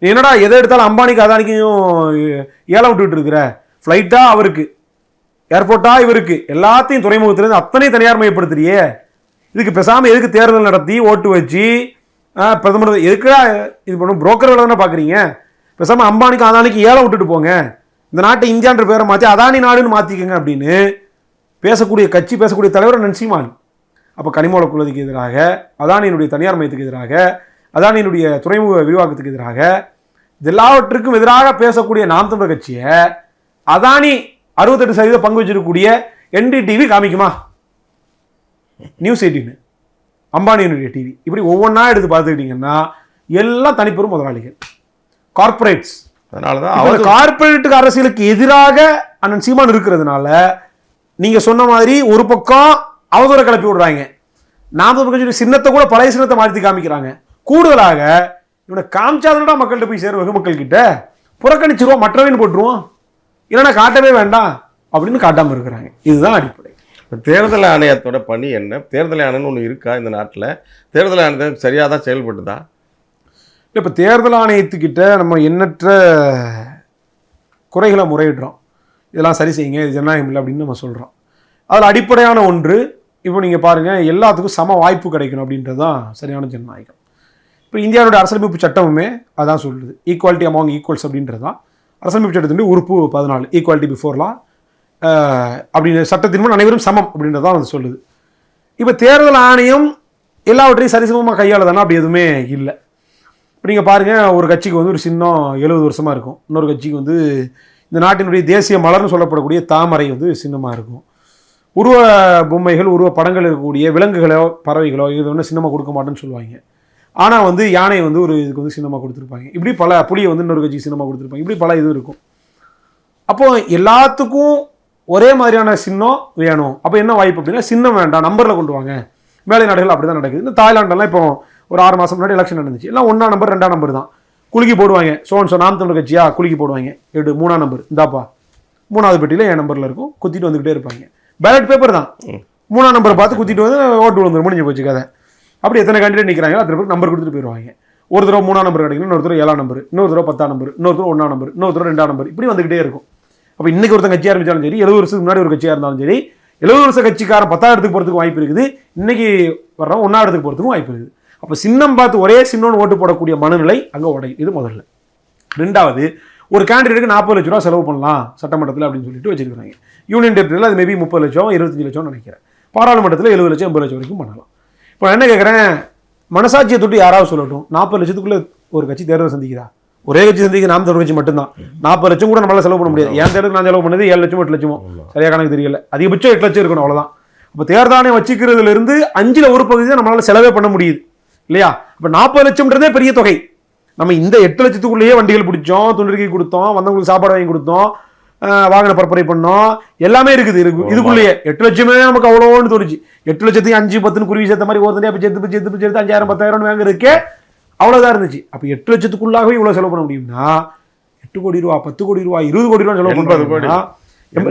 என்னடா எதை எடுத்தாலும் அம்பானிக்கு அதானிக்கையும் ஏலம் விட்டுட்டு இருக்கிற, ஃப்ளைட்டா அவருக்கு, ஏர்போர்ட்டா இவருக்கு, எல்லாத்தையும் துறைமுகத்திலேருந்து அத்தனை தனியார் மயப்படுத்துறியே, இதுக்கு பேசாமல் எதுக்கு தேர்தல் நடத்தி ஓட்டு வச்சு பிரதமர் எதுக்குடா இது பண்ணும், புரோக்கர் வேலை தானே பார்க்குறீங்க, பேசாமல் அம்பானிக்கு அதானிக்கு ஏலம் விட்டுட்டு போங்க, இந்த நாட்டை இந்தியான்ற பேரை மாற்றி அதானி நாடுன்னு மாற்றிக்கங்க அப்படின்னு பேசக்கூடிய கட்சி, பேசக்கூடிய தலைவர் அண்ணன் சீமான். அப்போ கனிமூல குள்ளதுக்கு எதிராக, அதானியினுடைய தனியார் மையத்துக்கு எதிராக, அதானியினுடைய துறைமுக விரிவாக்கத்துக்கு எதிராக, எல்லாவற்றுக்கும் எதிராக பேசக்கூடிய நாம் தமிழர் கட்சியை அதானி 68% பங்கு வச்சிருக்கக்கூடிய NDTV காமிக்குமா? நியூஸ் 18, அம்பானியினுடைய டிவி, இப்படி ஒவ்வொன்றா எடுத்து பார்த்துக்கிட்டிங்கன்னா எல்லாம் தனிப்பெரும் முதலாளிகள், கார்பரேட்ஸ். அதனாலதான் கார்பரேட்டுக்கு அரசியலுக்கு எதிராக அண்ணன் சீமான் இருக்கிறதுனால நீங்க சொன்ன மாதிரி ஒரு பக்கம் அவதூற கிளப்பி விடுறாங்க, நாம் தமிழர் கட்சியுடைய சின்னத்தை கூட பழைய சின்னத்தை மாற்றி காமிக்கிறாங்க. கூடுதலாக இவனை காமிச்சாதனடா மக்கள்கிட்ட போய் சேருவாங்க, மக்கள் கிட்ட புறக்கணிச்சிருவோம், மற்றவன்னு போட்டுருவோம், இல்லைன்னா காட்டவே வேண்டாம் அப்படின்னு காட்டாமல் இருக்கிறாங்க. இதுதான் அடிப்படை. தேர்தல் ஆணையத்தோட பணி என்ன? தேர்தல் ஆணையம்னு ஒன்று இருக்கா இந்த நாட்டில்? தேர்தல் ஆணையம் சரியாக தான் செயல்பட்டுதா? இப்போ தேர்தல் ஆணையத்துக்கிட்ட நம்ம எண்ணற்ற குறைகளை முறையிடுறோம், இதெல்லாம் சரி செய்யுங்க, இது ஜனநாயகம் இல்லை அப்படின்னு நம்ம சொல்கிறோம். அதில் அடிப்படையான ஒன்று, இப்போ நீங்கள் பாருங்கள், எல்லாத்துக்கும் சம வாய்ப்பு கிடைக்கணும் அப்படின்றது தான் சரியான ஜனநாயகம். இப்போ இந்தியாவுடைய அரசியலமைப்பு சட்டமுமே அதான் சொல்லுது, ஈக்குவாலிட்டி அமாங் ஈக்குவல்ஸ் அப்படின்றது தான் அரசியலமைப்பு சட்டத்தினுடைய உறுப்பு 14, ஈக்குவாலிட்டி பிஃபோர் லா அப்படின்னு, சட்டத்தின் முன் அனைவரும் சமம் அப்படின்றதான் அது சொல்லுது. இப்போ தேர்தல் ஆணையம் எல்லாவற்றையும் சரிசமமாக கையாளுதானா? அப்படி எதுவுமே இல்லை. இப்போ நீங்கள் பாருங்கள், ஒரு கட்சிக்கு வந்து ஒரு சின்னம் 70 வருஷமாக இருக்கும், இன்னொரு கட்சிக்கு வந்து இந்த நாட்டினுடைய தேசிய மலர்னு சொல்லப்படக்கூடிய தாமரை வந்து சின்னமாக இருக்கும். உருவ பொம்மைகள், உருவ படங்கள் இருக்கக்கூடிய விலங்குகளோ பறவைகளோ இது வந்து சின்னமாக கொடுக்க மாட்டேன்னு சொல்லுவாங்க. ஆனால் வந்து யானை வந்து ஒரு இதுக்கு வந்து சின்னமாக கொடுத்துருப்பாங்க, இப்படி பல, புளியை வந்து இன்னொரு கட்சிக்கு சின்னமாக கொடுத்துருப்பாங்க, இப்படி பல இது இருக்கும். அப்போது எல்லாத்துக்கும் ஒரே மாதிரியான சின்னம் வேணும். அப்போ என்ன வாய்ப்பு அப்படின்னா, சின்னம் வேண்டாம், நம்பரில் கொண்டு வாங்க. மேலை நாடுகள் அப்படி தான் நடக்குது. இந்த தாய்லாண்டெல்லாம் இப்போ ஒரு 6 மாதம் முன்னாடி எலெக்ஷன் நடந்துச்சு, எல்லாம் 1ஆம் நம்பர் 2ஆம் நம்பர் தான் குலுக்கி போடுவாங்க. சோன்சோ நாம் தமிழர் கட்சியா குலுக்கி போடுவாங்க, 3ஆம் நம்பர் இந்தாப்பா, 3வது பெட்டியில் என் நம்பரில் இருக்கும், குத்திட்டு வந்துக்கிட்டே இருப்பாங்க. பேலட் பேப்பர் தான், 3ஆம் நம்பரை பார்த்து குத்திட்டு வந்து ஓட்டு விழுந்து முடிஞ்சு போச்சு கதை. அப்படி எத்தனை கேண்டிடேட் நிற்கிறாங்க அத்தனை பேருக்கு நம்பர் கொடுத்துட்டு போயிடுவாங்க. ஒரு தடவை 3ஆம் நம்பர் கிடைக்கணும், இன்னொரு தடவை 7ஆம் நம்பர், இன்னொரு தடவை 10ஆம் நம்பர், இன்னொரு தடவை 1ஆம் நம்பர், இன்னொரு தடவை 2ஆம் நம்பர், இப்படி வந்துகிட்டே இருக்கும். அப்போ இன்னைக்கு ஒருத்தன் கட்சி ஆரம்பிச்சாலும் சரி, 70 வருஷத்துக்கு முன்னாடி ஒரு கட்சியாக இருந்தாலும் சரி, 70 வருஷ கட்சிக்காரன் 10ஆம் இடத்துக்கு போகிறதுக்கு வாய்ப்பு இருக்குது, இன்னைக்கு வர்றோம் 1ஆம் இடத்துக்கு போகிறதுக்கும் வாய்ப்பு இருக்குது. அப்போ சின்னம் பார்த்து ஒரே சின்னம்னு ஓட்டு போடக்கூடிய மனநிலை அங்கே உடையும். இது முதல்ல. 2வது, ஒரு கேண்டிடேட்டுக்கு 40 லட்ச ரூபா செலவு பண்ணலாம் சட்டமன்றத்தில் அப்படின்னு சொல்லிட்டு வச்சிருக்காங்க. யூனியன் டெரிட்டரியில் அது மேபி 30 லட்சம் 25 லட்சம்னு நினைக்கிறேன். பாராளுமன்றத்தில் 70 லட்சம் 80 லட்சம் வரைக்கும் பண்ணலாம். இப்போ என்ன கேட்குறேன், மனசாட்சியை தொட்டு யாராவது சொல்லட்டும், 40 லட்சத்துக்குள்ள ஒரு கட்சி தேர்தல் சந்திக்கிறா? ஒரே கட்சி சந்திக்க நாம் தமிழர் கட்சி மட்டும்தான். 40 லட்சம் கூட நம்மளால செலவு பண்ண முடியாது. என் தேர்தலுக்கு நான் செலவு பண்ணது 7 லட்சம் 8 லட்சமோ சரியா கணக்கு தெரியல. அதிகபட்சம் 8 லட்சம் இருக்கணும், அவ்வளோதான். அப்போ தேர்தலை வச்சுக்கிறதுல இருந்து 5ல் ஒரு பகுதி தான் நம்மளால செலவே பண்ண முடியுது இல்லையா? இப்போ 40 லட்சம்ன்றதே பெரிய தொகை. நம்ம இந்த 8 லட்சத்துக்குள்ளேயே வண்டிகள் பிடிச்சோம், துணிக்கை கொடுத்தோம், வந்தவங்களுக்கு சாப்பாடு வாங்கி கொடுத்தோம், வாகன பரப்புரை பண்ணோம், எல்லாமே இருக்குது. இதுக்குள்ளேயே 8 லட்சமே நமக்கு அவ்வளோன்னு தோணுச்சு. 8 லட்சத்தையும் 5 10 குருவி சேர்த்த மாதிரி ஒருத்தனே சேர்த்து 5000 10,000 வாங்குறதுக்கே அவ்வளோதான் இருந்துச்சு. அப்போ 8 லட்சத்துக்குள்ளாகவே இவ்வளோ செலவு பண்ண முடியும்னா 8 கோடி ரூபா 10 கோடி ரூபா 20 கோடி ரூபா செலவு பண்ணுறாங்க.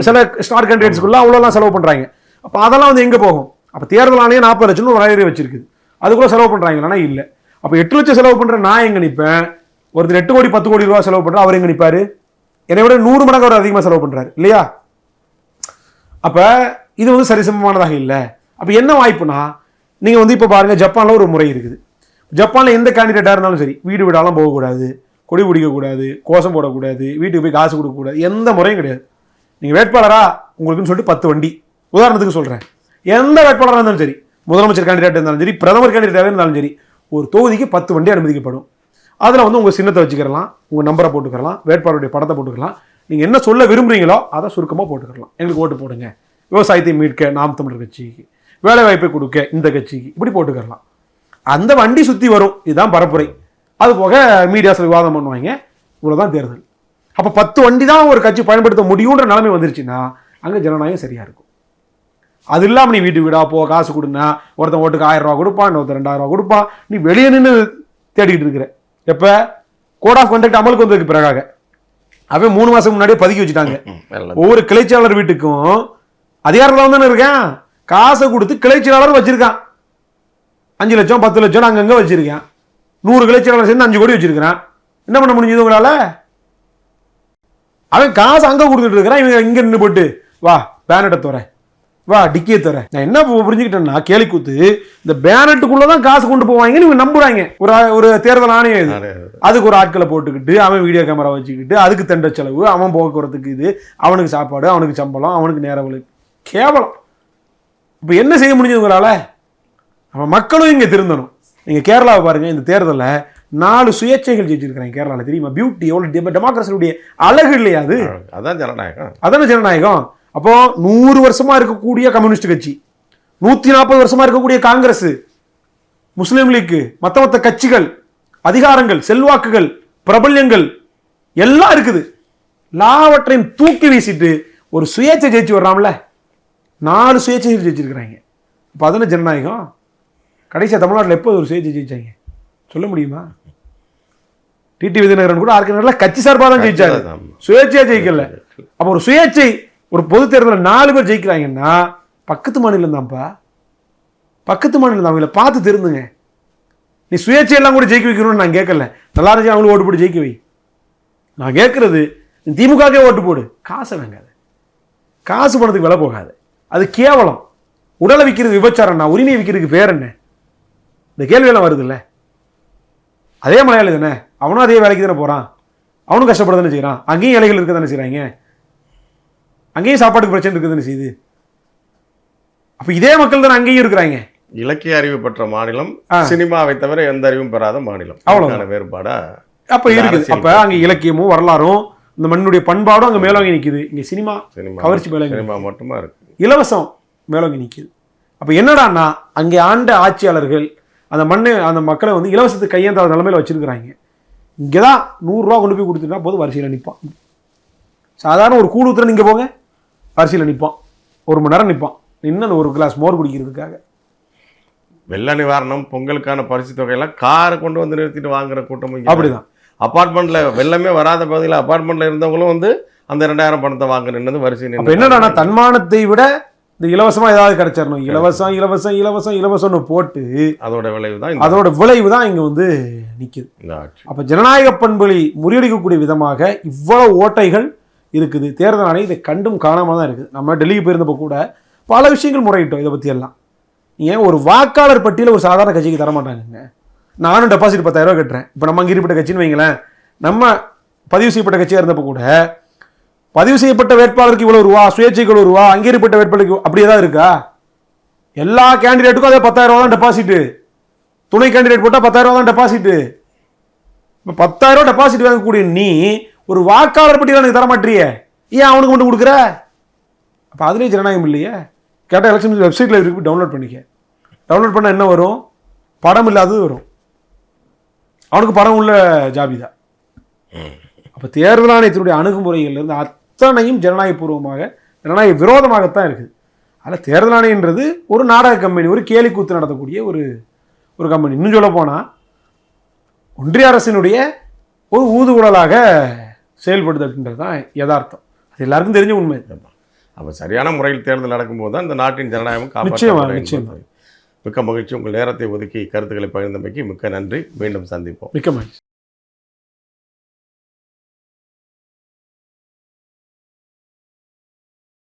சில ஸ்டார் கேண்டிடேட்ஸ்க்குள்ள அவ்வளோலாம் செலவு பண்ணுறாங்க. அப்போ அதெல்லாம் வந்து எங்கே போகும்? அப்போ தேர்தல் ஆணையம் 40 லட்சம்னு ஒரு வரையறை வச்சிருக்குது, அதுக்குள்ள செலவு பண்ணுறாங்கன்னா இல்லை. அப்போ 8 லட்சம் செலவு பண்ணுற நான் எங்கே நிற்பேன்? ஒருத்தர் 8 கோடி 10 கோடி ரூபா செலவு பண்ணுற அவர் எங்கே நிற்பாரு? என்னை விட 100 மடங்கு அவர் அதிகமாக செலவு பண்ணுறாரு இல்லையா? அப்போ இது வந்து சரிசமமானதாக இல்லை. அப்போ என்ன வாய்ப்புனா, நீங்கள் வந்து இப்போ பாருங்கள், ஜப்பானில் ஒரு முறை இருக்குது. ஜப்பானில் எந்த கேண்டிடேட்டாக இருந்தாலும் சரி, வீடு வீடாலாம் போகக்கூடாது, கொடி பிடிக்கக்கூடாது, கோஷம் போடக்கூடாது, வீட்டுக்கு போய் காசு கொடுக்கக்கூடாது, எந்த முறையும் கிடையாது. நீங்கள் வேட்பாளராக உங்களுக்குன்னு சொல்லிட்டு 10 வண்டி, உதாரணத்துக்கு சொல்கிறேன், எந்த வேட்பாளராக இருந்தாலும் சரி, முதலமைச்சர் கேண்டிடேட் இருந்தாலும் சரி, பிரதமர் கேண்டிடேட்டாக இருந்தாலும் சரி, ஒரு தொகுதிக்கு 10 வண்டி அனுமதிக்கப்படும். அதில் வந்து உங்கள் சின்னத்தை வச்சுக்கலாம், உங்கள் நம்பரை போட்டுக்கலாம், வேட்பாளருடைய படத்தை போட்டுக்கலாம், நீங்கள் என்ன சொல்ல விரும்புகிறீங்களோ அதை சுருக்கமாக போட்டுக்கலாம். எங்களுக்கு ஓட்டு போடுங்க, விவசாயத்தை மீட்க நாம் தமிழர் கட்சிக்கு, வேலை வாய்ப்பை கொடுக்க இந்த கட்சிக்கு, இப்படி போட்டுக்கலாம். அந்த வண்டி சுற்றி வரும், இதுதான் பரப்புரை. அது போக மீடியாஸில் விவாதம் பண்ணுவாங்க, இவ்வளோதான் தேர்தல். அப்போ 10 வண்டி தான் ஒரு கட்சி பயன்படுத்த முடியுன்ற நிலைமை வந்துருச்சுன்னா அங்கே ஜனநாயகம் சரியாக இருக்கும். அது இல்லாமல் நீ வீட்டு வீடா போ, காசு கொடுனா, ஒருத்தன் ஓட்டுக்கு 1000 ரூபா கொடுப்பான், ஒருத்தர் 2000 ரூபா கொடுப்பான், நீ வெளியே நின்று தேடிக்கிட்டு இருக்கிற. எப்போ கோட் ஆஃப் கண்டக்ட் அமலுக்கு வந்ததுக்கு பிறகாக அவன் 3 மாதம் முன்னாடியே பதுக்கி வச்சுட்டாங்க. ஒவ்வொரு கிளைச்சாளர் வீட்டுக்கும் அதிகாரத்தில் தானே இருக்கேன், காசை கொடுத்து கிளைச்சாளர் வச்சிருக்கான். 5 லட்சம் 10 லட்சம் அங்கங்கே வச்சிருக்கேன். 100 கிளைச்சாளர் சேர்ந்து 5 கோடி வச்சிருக்கிறான். என்ன பண்ண முடிஞ்சது உங்களால? அவன் காசு அங்கே கொடுத்துட்டு இருக்கிறான், இவங்க இங்கே நின்று போட்டு வா பேனட்டை தோற, வா டிக்கியை தர. நான் என்ன புரிஞ்சுக்கிட்டேன்னா, கேலிக்கூத்து இந்த பேனட்டுக்குள்ளதான் காசு கொண்டு போவாங்க நீங்க நம்புறாங்க. ஒரு தேர்தல் ஆணையம் இது, அதுக்கு ஒரு ஆட்களை போட்டுக்கிட்டு, அவன் வீடியோ கேமரா வச்சுக்கிட்டு, அதுக்கு தண்ட செலவு, அவன் போக்குவரத்துக்கு இது, அவனுக்கு சாப்பாடு, அவனுக்கு சம்பளம், அவனுக்கு நேர விலை, கேவலம். இப்போ என்ன செய்ய முடிஞ்சது உங்களால? அவன் மக்களும் இங்கே திருந்தணும். நீங்கள் கேரளாவை பாருங்க, இந்த தேர்தலில் 4 சுயேட்சைகள் ஜெயிச்சிருக்கிறாங்க கேரளாவில். தெரியுமா? பியூட்டி எவ்வளோ டெமோக்ரஸியுடைய அழகு இல்லையா அது? அதான் ஜனநாயகம். அதான ஜனநாயகம். அப்போ 100 வருஷமா இருக்கக்கூடிய கம்யூனிஸ்ட் கட்சி, 140 வருஷமா இருக்கக்கூடிய காங்கிரஸ், முஸ்லீம் லீக், மற்ற கட்சிகள், அதிகாரங்கள், செல்வாக்குகள், பிரபல்யங்கள் எல்லாம் இருக்குது. எல்லாவற்றையும் தூக்கி வீசிட்டு ஒரு சுயேட்சை ஜெயிச்சு வர்றாம்ல, 4 சுயேட்சைகள் ஜெயிச்சிருக்கிறாங்க. இப்போ அதான ஜனநாயகம். கடைசியாக தமிழ்நாட்டில் எப்போ ஒரு சுயேட்சை ஜெயிச்சாங்க சொல்ல முடியுமா? டிடி விதிநகரன் கூட ஆர்கனைசர்ல கட்சி சார்பாக தான் ஜெயிச்சாரு, சுயேட்சையா ஜெயிக்கல. அப்போ ஒரு சுயேட்சை ஒரு பொது தேர்தலில் 4 பேர் ஜெயிக்கிறாங்கன்னா பக்கத்து மாநிலம் தான்ப்பா, பக்கத்து மாநிலம் தான். அவங்கள பார்த்து திருந்துங்க. நீ சுயேட்சை எல்லாம் கூட ஜெயிக்க வைக்கணும்னு நான் கேட்கல, நல்லா இருந்துச்சு அவங்களும் ஓட்டு போட்டு ஜெயிக்க வை. நான் கேட்கறது திமுகவே ஓட்டு போடு, காசை வாங்காது, காசு பணத்துக்கு விலை போகாது, அது கேவலம். உடலை விற்கிறது விபச்சாரம்னா உரிமையை விற்கிறதுக்கு பேர் என்ன? இந்த கேள்வியெல்லாம் வருது இல்லை? அதே மலையாளி தானே, அவனும் அதே வேலைக்கு தானே போகிறான், அவனும் கஷ்டப்பட தானே செய்கிறான், அங்கேயும் இலைகள் இருக்க தானே செய்கிறாங்க, அங்கேயும் சாப்பாட்டுக்கு பிரச்சனை இருக்குது தானே செய்யுது. அப்போ இதே மக்கள் தானே அங்கேயும் இருக்கிறாங்க. இலக்கிய அறிவு பெற்ற மாநிலம், சினிமாவை தவிர எந்த அறிவும் பெறாத மாநிலம், அவ்வளோ வேறுபாடா அப்போ இருக்குது. அப்போ அங்கே இலக்கியமும் வரலாறும் இந்த மண்ணுடைய பண்பாடும் அங்கே மேலோங்கி நிற்குது. இங்கே சினிமா கவர்ச்சி மேலோங்கி, சினிமா மட்டுமா இருக்கு, இலவசம் மேலோங்கி நிற்குது. அப்போ என்னடான்னா அங்கே ஆண்ட ஆட்சியாளர்கள் அந்த மண்ணை அந்த மக்களை வந்து இலவசத்துக்கு கையேந்தாத நிலைமையில் வச்சிருக்கிறாங்க. இங்கே தான் 100 ரூபா கொண்டு போய் கொடுத்துட்டா போது வரிசையில் நிற்பான். சாதாரண ஒரு கூழ் ஊற்றுற நீங்கள் போங்க, வரிசையில் நிற்பான், 1 மணி நேரம் நிற்பான், நின்று அந்த 1 கிளாஸ் மோர் குடிக்கிறதுக்காக. வெள்ள நிவாரணம், பொங்கலுக்கான பரிசு தொகையெல்லாம் காரை கொண்டு வந்து நிறுத்திட்டு வாங்குற கூட்டமும் அப்படிதான். அப்பார்ட்மெண்ட்ல வெள்ளமே வராத பகுதியில் அப்பார்ட்மெண்ட்ல இருந்தவங்களும் வந்து அந்த 2000 பணத்தை வாங்க நின்னது வரிசை. அப்போ என்னன்னா தன்மானத்தை விட இந்த இலவசமா ஏதாவது கிடைச்சிடணும், இலவசம் இலவசம் இலவசம் இலவசம்னு போட்டு அதோட விளைவு தான் இங்க வந்து நிக்குது. அப்ப ஜனநாயக பண்புகளை முறியடிக்கக்கூடிய விதமாக இவ்வளவு ஓட்டைகள் இருக்குது. தேர்தல் ஆணையம் இதை கண்டும் காணாம தான் இருக்குது. நம்ம டெல்லிக்கு போயிருந்தப்போ கூட பல விஷயங்கள் முறையிட்டோம் இதை பத்தி எல்லாம். ஏன் ஒரு வாக்காளர் பட்டியல ஒரு சாதாரண கட்சிக்கு தரமாட்டாங்க. நானும் டெபாசிட் 10,000 ரூபாய் கட்டுறேன். இப்போ நம்ம அங்கே இருப்பட்ட கட்சின்னு வைங்களேன், நம்ம பதிவு செய்யப்பட்ட கட்சியாக இருந்தப்போ கூட பதிவு செய்யப்பட்ட வேட்பாளருக்கு இவ்வளோ ரூபா, சுயேட்சைக்கு இவ்வளோ ரூபா, அங்கீகரிக்கப்பட்ட வேட்பாளருக்கு அப்படி ஏதாவது இருக்கா? எல்லா கேண்டிடேட்டுக்கும் அதே 10,000 ரூபா தான் டெபாசிட்டு. துணை கேண்டிடேட் போட்டால் 10,000 ரூபா தான் டெபாசிட்டு. இப்போ 10,000 ரூபா டெபாசிட் வாங்கக்கூடிய நீ ஒரு வாக்காளர் பட்டியல் எனக்கு தர மாட்டியே, ஏன் அவனுக்கு மட்டும் கொடுக்குற? அப்போ அதுலேயே ஜனநாயகம் இல்லையே. கேட்டால் எலெக்ஷன் வெப்சைட்டில் இருக்கு, டவுன்லோட் பண்ணிக்க. டவுன்லோட் பண்ணால் என்ன வரும்? படம் இல்லாதது வரும். அவனுக்கு படம் உள்ள ஜாபிதா. அப்போ தேர்தல் ஆணையத்தினுடைய அணுகுமுறைகள்லேருந்து அத்தனையும் ஜனநாயகபூர்வமாக, ஜனநாயக விரோதமாகத்தான் இருக்குது. அதில் தேர்தல் ஆணையன்றது ஒரு நாடக கம்பெனி, ஒரு கேலிக்கூத்து நடத்தக்கூடிய ஒரு கம்பெனி. இன்னும் சொல்ல போனால் ஒன்றிய அரசினுடைய ஒரு ஊதுகுழலாக செயல்படுது அப்படின்றது தான் யதார்த்தம். அது எல்லாருக்கும் தெரிஞ்ச உண்மை. அப்போ சரியான முறையில் தேர்தல் நடக்கும்போது தான் இந்த நாட்டின் ஜனநாயகம் நிச்சயமா. காப்பாற்ற. மிக்க மகிழ்ச்சி. உங்கள் நேரத்தை ஒதுக்கி கருத்துக்களை பகிர்ந்தமைக்கு மிக்க நன்றி. மீண்டும் சந்திப்போம். மிக்க மகிழ்ச்சி.